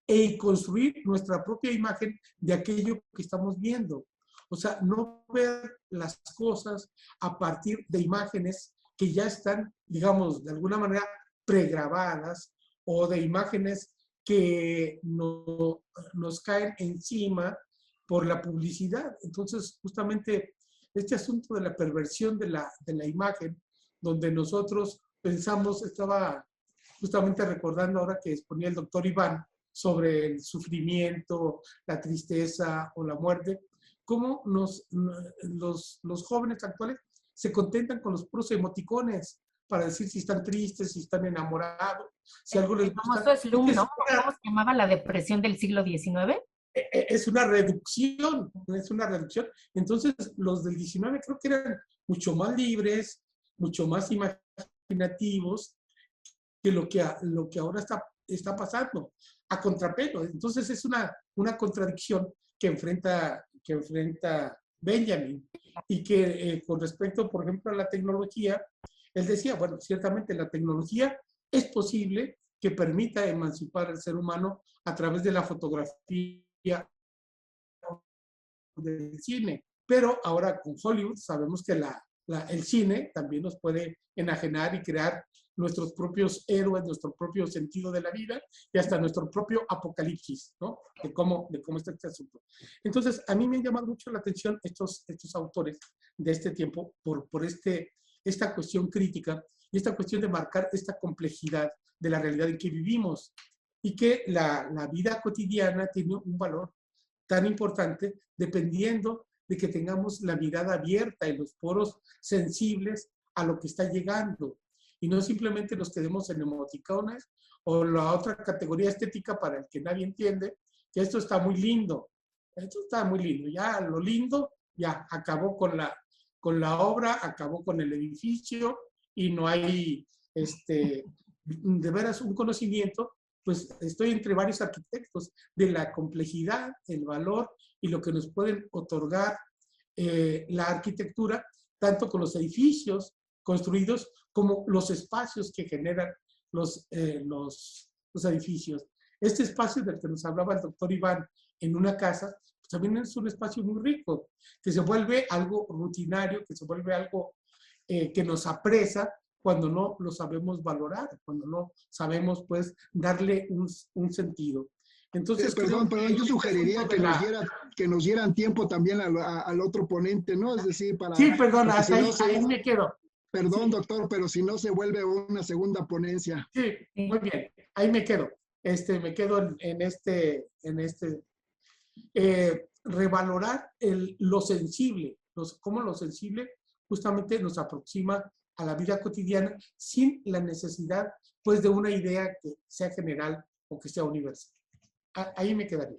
e construir nuestra propia imagen de aquello que estamos viendo. O sea, no ver las cosas a partir de imágenes que ya están, digamos, de alguna manera pregrabadas, o de imágenes que nos caen encima por la publicidad. Entonces, justamente este asunto de la perversión de la imagen, donde nosotros pensamos, estaba justamente recordando ahora que exponía el doctor Iván sobre el sufrimiento, la tristeza o la muerte, cómo los jóvenes actuales se contentan con los puros emoticones para decir si están tristes, si están enamorados, si algo les gusta. Como eso es Lum, ¿no? ¿Cómo se llamaba la depresión del siglo XIX? Es una reducción, es una reducción. Entonces, los del 19 creo que eran mucho más libres, mucho más imaginativos que lo que ahora está pasando, a contrapelo. Entonces, es una contradicción que enfrenta Benjamin, y que con respecto, por ejemplo, a la tecnología, él decía, bueno, ciertamente la tecnología es posible que permita emancipar al ser humano a través de la fotografía, del cine, pero ahora con Hollywood sabemos que el cine también nos puede enajenar y crear nuestros propios héroes, nuestro propio sentido de la vida y hasta nuestro propio apocalipsis, ¿no? De cómo está este asunto. Entonces, a mí me han llamado mucho la atención estos autores de este tiempo por esta cuestión crítica y esta cuestión de marcar esta complejidad de la realidad en que vivimos y que la vida cotidiana tiene un valor tan importante dependiendo de que tengamos la mirada abierta y los poros sensibles a lo que está llegando y no simplemente nos quedemos en emoticones o la otra categoría estética para el que nadie entiende, que esto está muy lindo, ya lo lindo ya acabó con la obra, acabó con el edificio y no hay de veras un conocimiento. Pues estoy entre varios arquitectos de la complejidad, el valor y lo que nos pueden otorgar la arquitectura, tanto con los edificios construidos como los espacios que generan los edificios. Este espacio del que nos hablaba el doctor Iván en una casa, pues también es un espacio muy rico, que se vuelve algo rutinario, que se vuelve algo que nos apresa, cuando no lo sabemos valorar, cuando no sabemos, pues, darle un sentido. Entonces, perdón, yo sugeriría que nos dieran tiempo también al otro ponente, ¿no? Es decir, para... Sí, perdón, hasta ahí me quedo. Perdón, sí, doctor, pero si no se vuelve una segunda ponencia. Sí, muy bien, ahí me quedo. Me quedo revalorar lo sensible, cómo lo sensible justamente nos aproxima a la vida cotidiana sin la necesidad, pues, de una idea que sea general o que sea universal. Ahí me quedaría.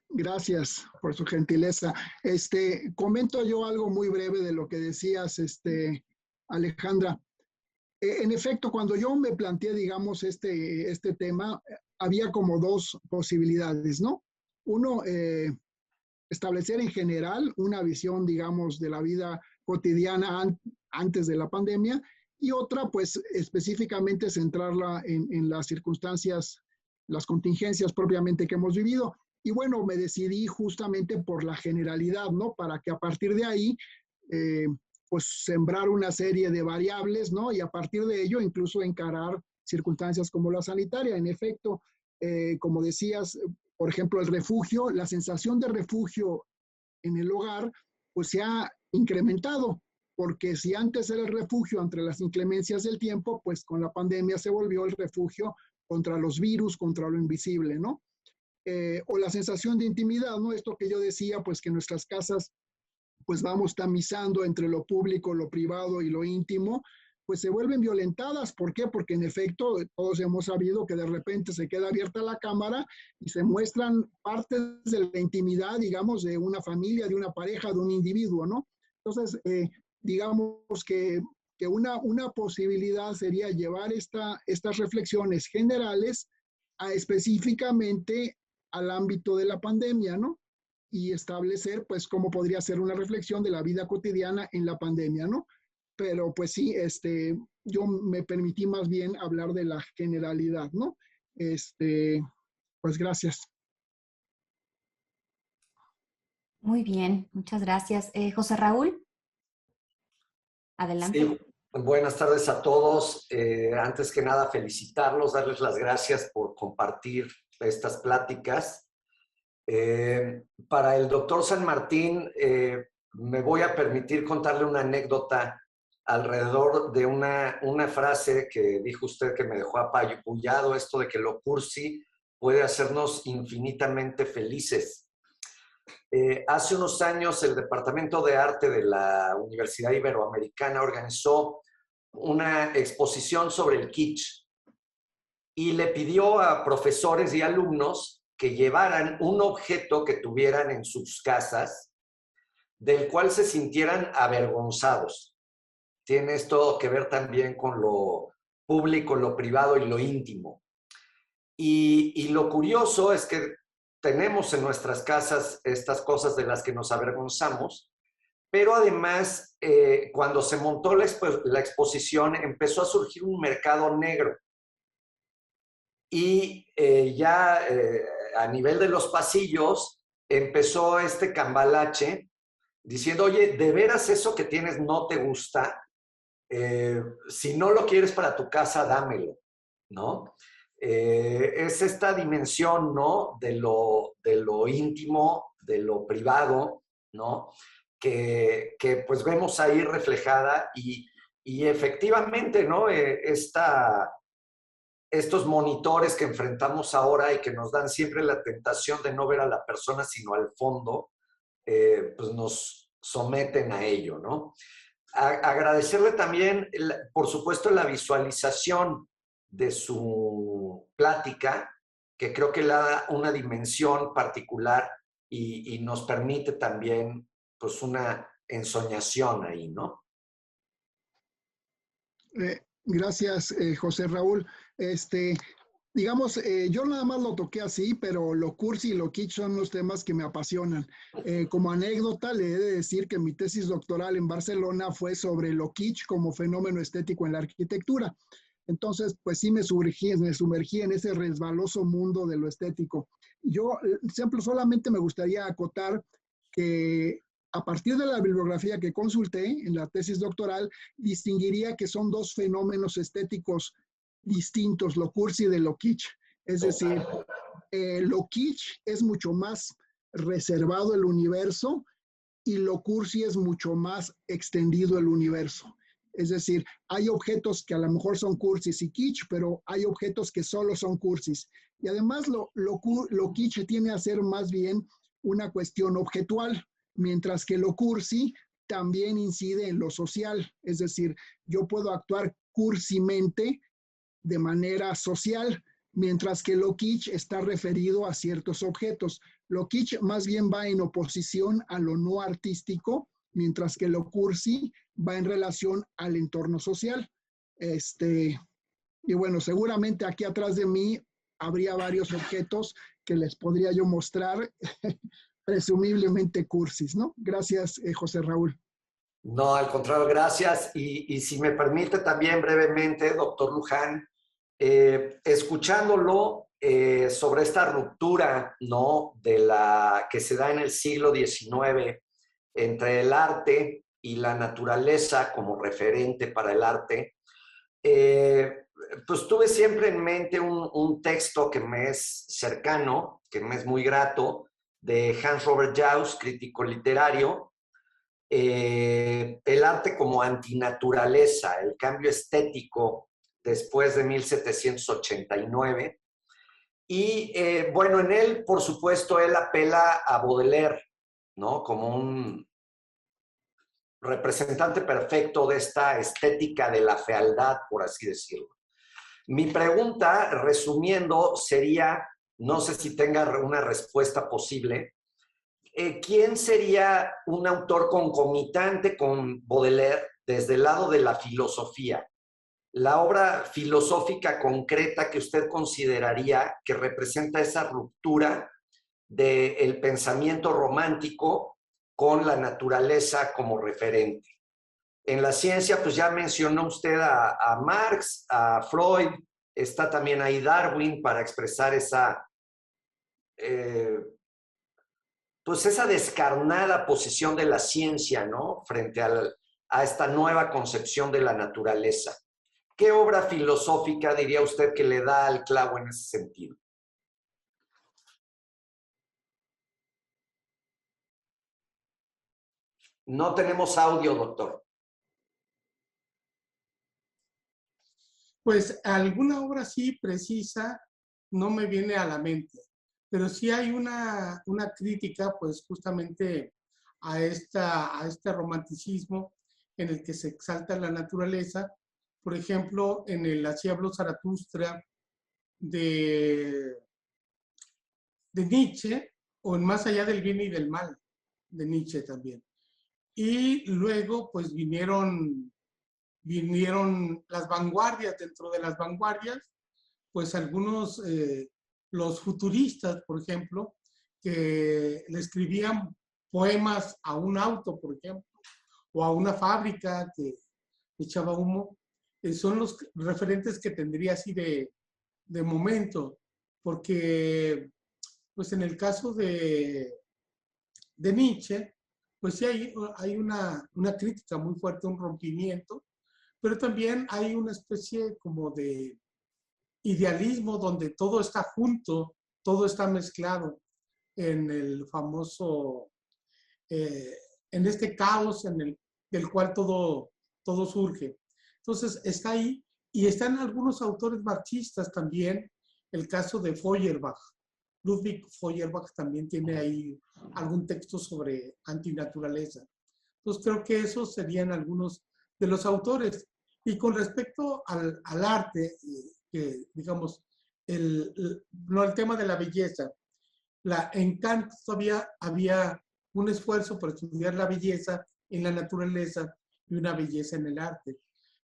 Gracias por su gentileza. Comento yo algo muy breve de lo que decías, Alejandra. En efecto, cuando yo me planteé, digamos, este tema, había como dos posibilidades, ¿no? Uno, establecer en general una visión, digamos, de la vida cotidiana antes de la pandemia, y otra, pues, específicamente centrarla en las circunstancias, las contingencias propiamente que hemos vivido. Y bueno, me decidí justamente por la generalidad, ¿no? Para que a partir de ahí, pues, sembrar una serie de variables, ¿no? Y a partir de ello, incluso encarar circunstancias como la sanitaria. En efecto, como decías, por ejemplo, el refugio, la sensación de refugio en el hogar, pues se ha incrementado, porque si antes era el refugio entre las inclemencias del tiempo, pues con la pandemia se volvió el refugio contra los virus, contra lo invisible, ¿no? O la sensación de intimidad, ¿no? Esto que yo decía, pues que nuestras casas, pues vamos tamizando entre lo público, lo privado y lo íntimo, pues se vuelven violentadas. ¿Por qué? Porque en efecto todos hemos sabido que de repente se queda abierta la cámara y se muestran partes de la intimidad, digamos, de una familia, de una pareja, de un individuo, ¿no? Entonces, digamos que una posibilidad sería llevar estas reflexiones generales específicamente al ámbito de la pandemia, ¿no? Y establecer, pues, cómo podría ser una reflexión de la vida cotidiana en la pandemia, ¿no? Pero, pues sí, yo me permití más bien hablar de la generalidad, ¿no? Pues gracias. Muy bien, muchas gracias. José Raúl, adelante. Sí, buenas tardes a todos. Antes que nada, felicitarlos, darles las gracias por compartir estas pláticas. Para el doctor San Martín, me voy a permitir contarle una anécdota alrededor de una frase que dijo usted que me dejó apabullado, esto de que lo cursi puede hacernos infinitamente felices. Hace unos años el Departamento de Arte de la Universidad Iberoamericana organizó una exposición sobre el kitsch y le pidió a profesores y alumnos que llevaran un objeto que tuvieran en sus casas del cual se sintieran avergonzados. Tiene esto que ver también con lo público, lo privado y lo íntimo. Y lo curioso es que tenemos en nuestras casas estas cosas de las que nos avergonzamos, pero además, cuando se montó la exposición, empezó a surgir un mercado negro. Y a nivel de los pasillos, empezó este cambalache diciendo, oye, ¿de veras eso que tienes no te gusta? Si no lo quieres para tu casa, dámelo, ¿no? Es esta dimensión, ¿no? De lo íntimo, de lo privado, ¿no? Que pues vemos ahí reflejada y efectivamente, ¿no? Estos monitores que enfrentamos ahora y que nos dan siempre la tentación de no ver a la persona sino al fondo, pues nos someten a ello, ¿no? Agradecerle también, por supuesto, la visualización de su plática, que creo que le da una dimensión particular y nos permite también, pues, una ensoñación ahí, ¿no? Gracias, José Raúl. Digamos, yo nada más lo toqué así, pero lo cursi y lo kitsch son los temas que me apasionan. Como anécdota, le he de decir que mi tesis doctoral en Barcelona fue sobre lo kitsch como fenómeno estético en la arquitectura. Entonces, pues sí me sumergí en ese resbaloso mundo de lo estético. Yo, siempre solamente me gustaría acotar que a partir de la bibliografía que consulté en la tesis doctoral, distinguiría que son dos fenómenos estéticos distintos, lo cursi de lo kitsch. Es decir, lo kitsch es mucho más reservado el universo y lo cursi es mucho más extendido el universo. Es decir, hay objetos que a lo mejor son cursis y kitsch, pero hay objetos que solo son cursis. Y además lo kitsch tiene a ser más bien una cuestión objetual, mientras que lo cursi también incide en lo social. Es decir, yo puedo actuar cursimente de manera social, mientras que lo kitsch está referido a ciertos objetos. Lo kitsch más bien va en oposición a lo no artístico, mientras que lo cursi va en relación al entorno social. Y bueno, seguramente aquí atrás de mí habría varios objetos que les podría yo mostrar, presumiblemente cursis, ¿no? Gracias, José Raúl. No, al contrario, gracias. Y si me permite también brevemente, doctor Luján, escuchándolo sobre esta ruptura, ¿no? Que se da en el siglo XIX entre el arte y la naturaleza como referente para el arte, pues tuve siempre en mente un texto que me es cercano, que me es muy grato, de Hans Robert Jauss, crítico literario, el arte como antinaturaleza, el cambio estético después de 1789. Y bueno, en él, por supuesto, él apela a Baudelaire, ¿no? Como un representante perfecto de esta estética de la fealdad, por así decirlo. Mi pregunta, resumiendo, sería, no sé si tenga una respuesta posible, ¿quién sería un autor concomitante con Baudelaire desde el lado de la filosofía? La obra filosófica concreta que usted consideraría que representa esa ruptura del pensamiento romántico con la naturaleza como referente. En la ciencia, pues ya mencionó usted a Marx, a Freud, está también ahí Darwin para expresar esa, pues esa descarnada posición de la ciencia, ¿no? Frente a esta nueva concepción de la naturaleza. ¿Qué obra filosófica diría usted que le da al clavo en ese sentido? No tenemos audio, doctor. Pues alguna obra así precisa no me viene a la mente, pero sí hay una crítica, pues justamente a este romanticismo en el que se exalta la naturaleza. Por ejemplo, en el Así habló Zaratustra de Nietzsche, o en Más allá del bien y del mal, de Nietzsche también. Y luego, pues vinieron las vanguardias. Dentro de las vanguardias, pues algunos, los futuristas, por ejemplo, que le escribían poemas a un auto, por ejemplo, o a una fábrica que echaba humo, son los referentes que tendría así de momento, porque pues en el caso de Nietzsche, pues sí hay una crítica muy fuerte, un rompimiento, pero también hay una especie como de idealismo donde todo está junto, todo está mezclado en el famoso, en este caos del cual todo surge. Entonces está ahí, y están algunos autores marxistas también, el caso de Feuerbach. Ludwig Feuerbach también tiene ahí algún texto sobre antinaturaleza. Entonces creo que esos serían algunos de los autores. Y con respecto al arte, que digamos, no el tema de la belleza, en Kant todavía había un esfuerzo por estudiar la belleza en la naturaleza y una belleza en el arte.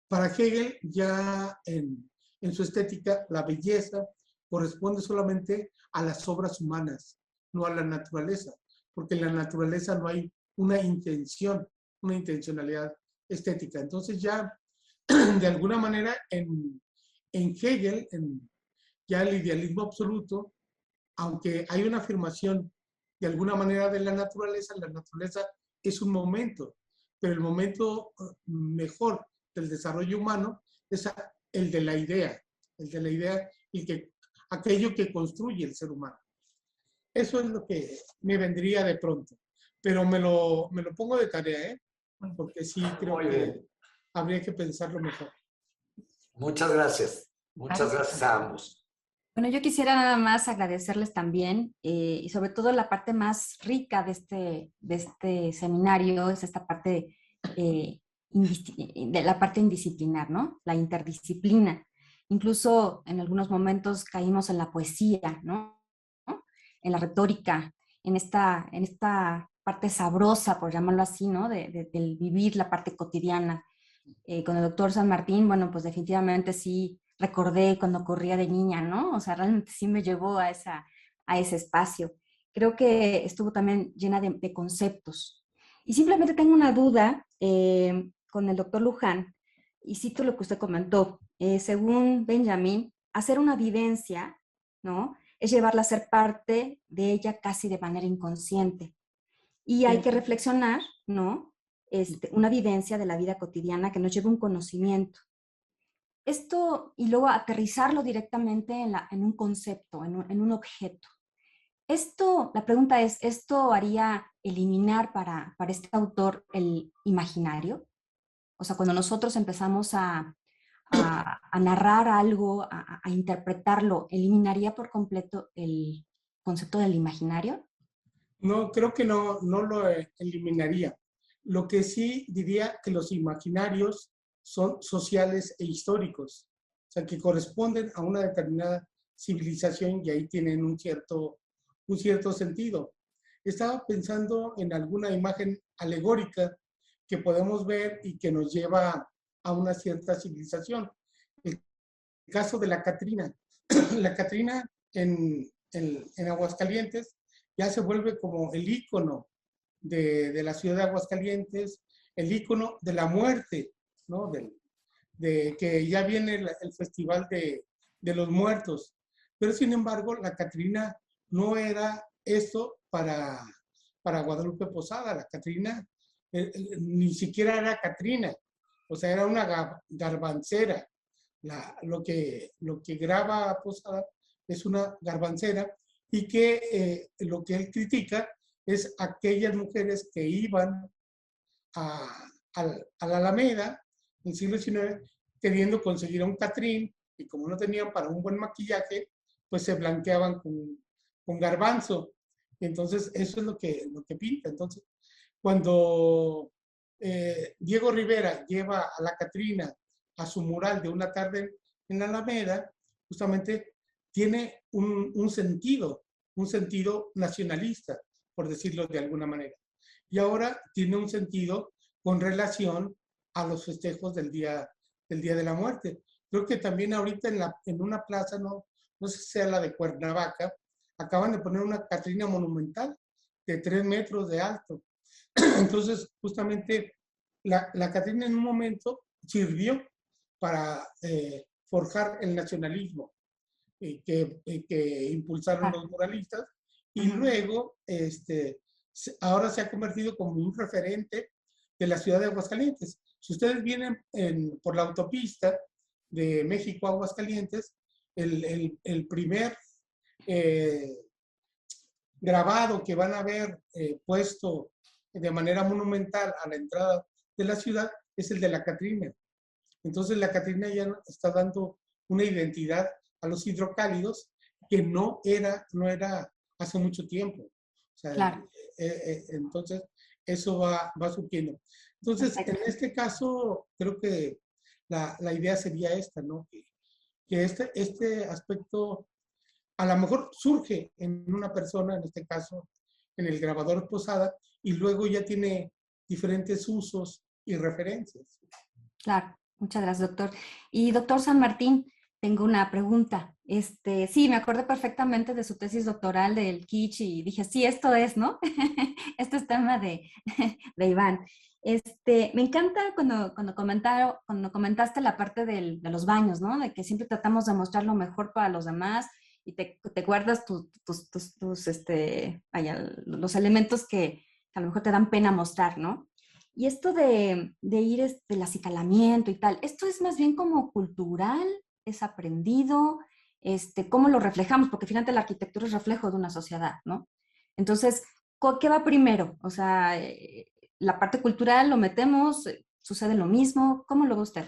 Para Hegel, ya en su estética, la belleza corresponde solamente a las obras humanas, no a la naturaleza, porque en la naturaleza no hay una intención, una intencionalidad estética. Entonces ya, de alguna manera, en Hegel, ya el idealismo absoluto, aunque hay una afirmación de alguna manera de la naturaleza es un momento, pero el momento mejor del desarrollo humano es el de la idea y aquello que construye el ser humano. Eso es lo que me vendría de pronto, pero me lo pongo de tarea, porque sí creo que habría que pensarlo mejor. Muchas gracias. Muchas gracias a ambos. Bueno, yo quisiera nada más agradecerles también, y sobre todo la parte más rica de este seminario es esta parte de la parte indisciplinar, ¿no? La interdisciplina. Incluso en algunos momentos caímos en la poesía, ¿no? En la retórica, en esta parte sabrosa, por llamarlo así, ¿no? Del vivir la parte cotidiana. Con el doctor San Martín, bueno, pues definitivamente sí recordé cuando corría de niña, ¿no? O sea, realmente sí me llevó a ese espacio. Creo que estuvo también llena de conceptos. Y simplemente tengo una duda con el doctor Luján, y cito lo que usted comentó. Según Benjamin, hacer una vivencia, ¿no? Es llevarla a ser parte de ella casi de manera inconsciente. Y hay que reflexionar, ¿no? Una vivencia de la vida cotidiana que nos lleva un conocimiento. Esto, y luego aterrizarlo directamente en un concepto, en un objeto. La pregunta es, ¿esto haría eliminar para este autor el imaginario? O sea, cuando nosotros empezamos a narrar algo, a interpretarlo, ¿eliminaría por completo el concepto del imaginario? No, creo que no lo eliminaría. Lo que sí diría que los imaginarios son sociales e históricos, o sea, que corresponden a una determinada civilización y ahí tienen un cierto sentido. Estaba pensando en alguna imagen alegórica que podemos ver y que nos lleva a una cierta civilización. El caso de la Catrina. La Catrina en Aguascalientes ya se vuelve como el ícono de la ciudad de Aguascalientes, el ícono de la muerte, ¿no? De que ya viene el Festival de los Muertos. Pero sin embargo, la Catrina no era esto para Guadalupe Posada. La Catrina ni siquiera era Catrina, o sea, era una garbancera. Lo que graba Posada es una garbancera y que lo que él critica es aquellas mujeres que iban a la Alameda en el siglo XIX queriendo conseguir a un Catrín y como no tenían para un buen maquillaje, pues se blanqueaban con garbanzo. Y entonces eso es lo que pinta. Entonces, cuando Diego Rivera lleva a la Catrina a su mural de una tarde en la Alameda, justamente tiene un sentido nacionalista, por decirlo de alguna manera. Y ahora tiene un sentido con relación a los festejos del Día de la Muerte. Creo que también ahorita en una plaza, no sé si sea la de Cuernavaca, acaban de poner una Catrina monumental de 3 metros de alto. Entonces, justamente, la Catrina en un momento sirvió para forjar el nacionalismo que impulsaron los muralistas y luego ahora se ha convertido como un referente de la ciudad de Aguascalientes. Si ustedes vienen por la autopista de México a Aguascalientes, el primer grabado que van a ver puesto de manera monumental a la entrada de la ciudad es el de la Catrina. Entonces la Catrina ya está dando una identidad a los hidrocálidos que no era hace mucho tiempo. O sea, Claro. Entonces eso va surgiendo. Entonces, en este caso, creo que la idea sería esta, ¿no? Que este aspecto a lo mejor surge en una persona, en este caso, en el grabador Posada, y luego ya tiene diferentes usos y referencias. Claro, muchas gracias, doctor. Y doctor San Martín, tengo una pregunta. Sí, me acuerdo perfectamente de su tesis doctoral del Kitsch y dije, sí, esto es, ¿no? Esto es tema de Iván. Me encanta cuando comentaste la parte de los baños, ¿no? De que siempre tratamos de mostrar lo mejor para los demás y te guardas los elementos que a lo mejor te dan pena mostrar, ¿no? Y esto de ir del acicalamiento y tal, ¿esto es más bien como cultural? ¿Es aprendido? ¿Cómo lo reflejamos? Porque finalmente la arquitectura es reflejo de una sociedad, ¿no? Entonces, ¿qué va primero? O sea, la parte cultural lo metemos, sucede lo mismo, ¿cómo lo ve usted?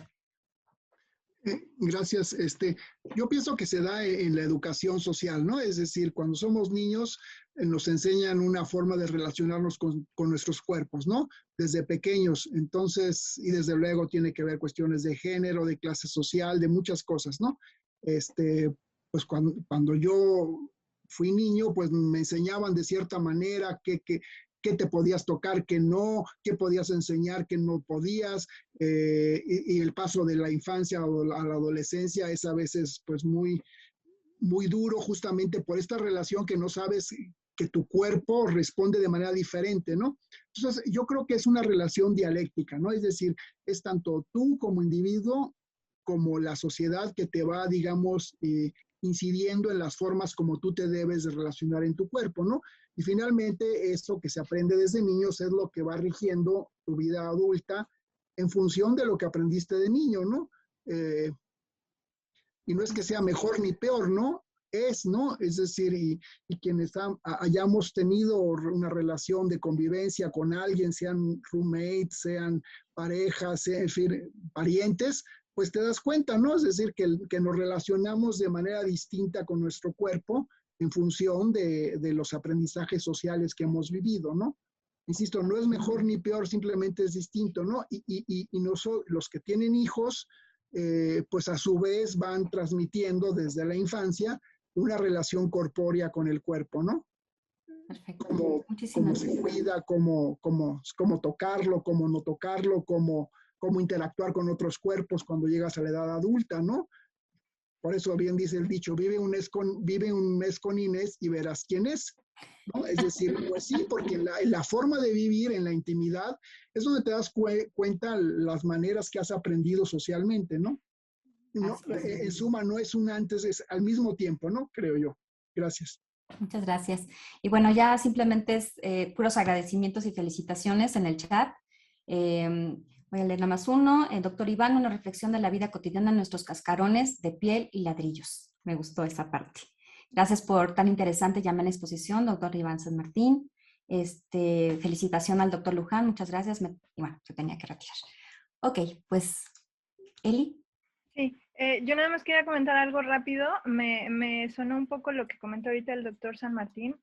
Gracias. Yo pienso que se da en la educación social, ¿no? Es decir, cuando somos niños nos enseñan una forma de relacionarnos con nuestros cuerpos, ¿no? Desde pequeños. Entonces, y desde luego tiene que ver cuestiones de género, de clase social, de muchas cosas, ¿no? Pues cuando yo fui niño, pues me enseñaban de cierta manera qué te podías tocar, qué no, qué podías enseñar, qué no podías, y el paso de la infancia a la adolescencia es a veces pues muy, muy duro justamente por esta relación que no sabes que tu cuerpo responde de manera diferente, ¿no? Entonces yo creo que es una relación dialéctica, ¿no? Es decir, es tanto tú como individuo como la sociedad que te va, digamos, incidiendo en las formas como tú te debes de relacionar en tu cuerpo, ¿no? Y finalmente, esto que se aprende desde niños es lo que va rigiendo tu vida adulta en función de lo que aprendiste de niño, ¿no? Y no es que sea mejor ni peor, ¿no? ¿No? Es decir, y quienes hayamos tenido una relación de convivencia con alguien, sean roommates, sean parejas, sean, en fin, parientes, pues te das cuenta, ¿no? Es decir, que nos relacionamos de manera distinta con nuestro cuerpo en función de los aprendizajes sociales que hemos vivido, ¿no? Insisto, no es mejor ni peor, simplemente es distinto, ¿no? Y los que tienen hijos, pues a su vez van transmitiendo desde la infancia una relación corpórea con el cuerpo, ¿no? Perfecto. Cómo se cuida, cómo tocarlo, cómo no tocarlo, cómo interactuar con otros cuerpos cuando llegas a la edad adulta, ¿no? Por eso bien dice el dicho, vive un mes con Inés y verás quién es, ¿no? Es decir, pues sí, porque la forma de vivir en la intimidad es donde te das cuenta las maneras que has aprendido socialmente, ¿no? No, en suma, no es un antes, es al mismo tiempo, ¿no? Creo yo. Gracias. Muchas gracias. Y bueno, ya simplemente es puros agradecimientos y felicitaciones en el chat. Voy a leer nada más uno. Doctor Iván, una reflexión de la vida cotidiana en nuestros cascarones de piel y ladrillos. Me gustó esa parte. Gracias por tan interesante y amena exposición, doctor Iván San Martín. Felicitación al doctor Luján, muchas gracias. Y bueno, se tenía que retirar. Ok, pues, Eli. Sí, yo nada más quería comentar algo rápido. Me sonó un poco lo que comentó ahorita el doctor San Martín,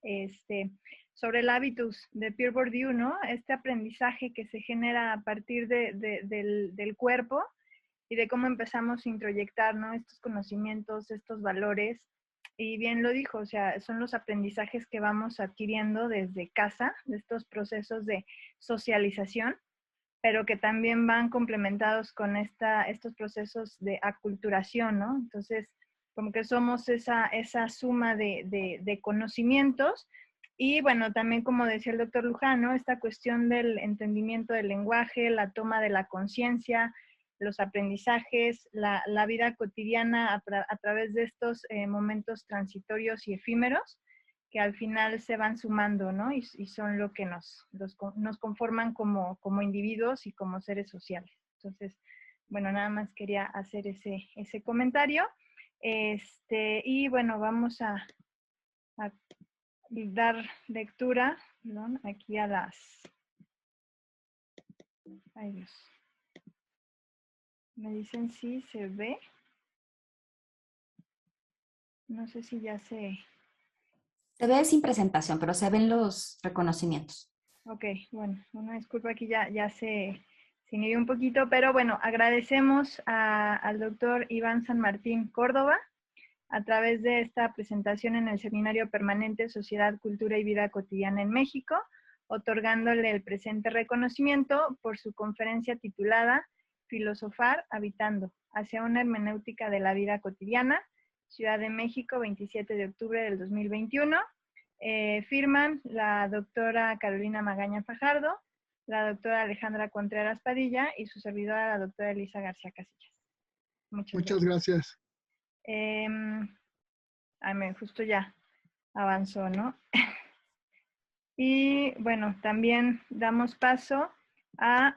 sobre el hábitus de Pierre Bourdieu, ¿no? Este aprendizaje que se genera a partir del cuerpo y de cómo empezamos a introyectar, ¿no? Estos conocimientos, estos valores. Y bien lo dijo, o sea, son los aprendizajes que vamos adquiriendo desde casa, de estos procesos de socialización, pero que también van complementados con estos procesos de aculturación, ¿no? Entonces, como que somos esa suma de conocimientos. Y bueno, también como decía el doctor Luján, ¿no? Esta cuestión del entendimiento del lenguaje, la toma de la conciencia, los aprendizajes, la vida cotidiana a través de estos momentos transitorios y efímeros, al final se van sumando, ¿no? Y son lo que nos conforman como individuos y como seres sociales. Entonces, bueno, nada más quería hacer ese comentario. Y bueno, vamos a dar lectura, ¿no? Aquí a las... Ay, Dios. Me dicen si se ve. No sé si ya se... Se ve sin presentación, pero se ven los reconocimientos. Ok, bueno, una disculpa, aquí ya se inhibió un poquito, pero bueno, agradecemos al doctor Iván San Martín Córdoba a través de esta presentación en el Seminario Permanente Sociedad, Cultura y Vida Cotidiana en México, otorgándole el presente reconocimiento por su conferencia titulada Filosofar habitando, hacia una hermenéutica de la vida cotidiana, Ciudad de México, 27 de octubre del 2021. Firman la doctora Carolina Magaña Fajardo, la doctora Alejandra Contreras Padilla y su servidora, la doctora Elisa García Casillas. Muchas gracias. Justo ya avanzó, ¿no? Y bueno, también damos paso a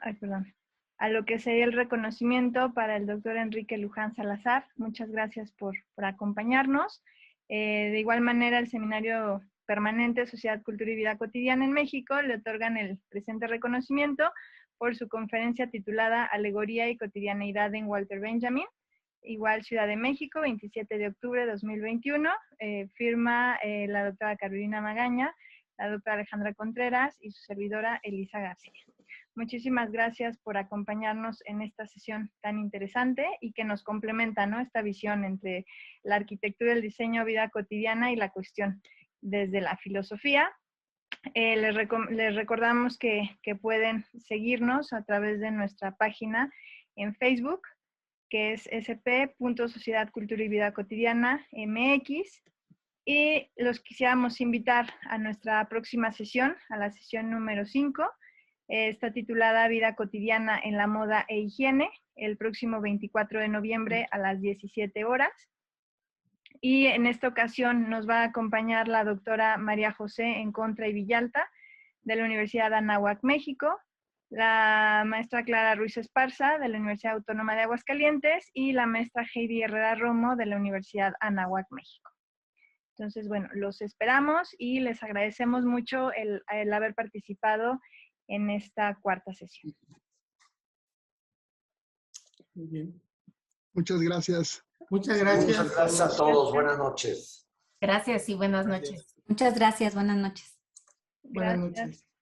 lo que sería el reconocimiento para el doctor Enrique Luján Salazar. Muchas gracias por acompañarnos. De igual manera, el Seminario Permanente Sociedad, Cultura y Vida Cotidiana en México le otorgan el presente reconocimiento por su conferencia titulada Alegoría y Cotidianeidad en Walter Benjamin. Igual Ciudad de México, 27 de octubre de 2021. Firma la doctora Carolina Magaña, la doctora Alejandra Contreras y su servidora Elisa García. Muchísimas gracias por acompañarnos en esta sesión tan interesante y que nos complementa, ¿no?, esta visión entre la arquitectura, el diseño, vida cotidiana y la cuestión desde la filosofía. Les recordamos que pueden seguirnos a través de nuestra página en Facebook, que es sp.Sociedad, Cultura y Vida Cotidiana MX. Y los quisiéramos invitar a nuestra próxima sesión, a la sesión número 5. Está titulada Vida Cotidiana en la Moda e Higiene, el próximo 24 de noviembre a las 17 horas. Y en esta ocasión nos va a acompañar la doctora María José Encontra y Villalta, de la Universidad de Anáhuac, México, la maestra Clara Ruiz Esparza, de la Universidad Autónoma de Aguascalientes, y la maestra Heidi Herrera Romo, de la Universidad Anáhuac, México. Entonces, bueno, los esperamos y les agradecemos mucho el haber participado en esta cuarta sesión. Muy bien. Muchas gracias. Muchas gracias. Muchas gracias a todos. Buenas noches. Gracias y buenas noches. Muchas gracias. Buenas noches. Buenas Gracias. noches.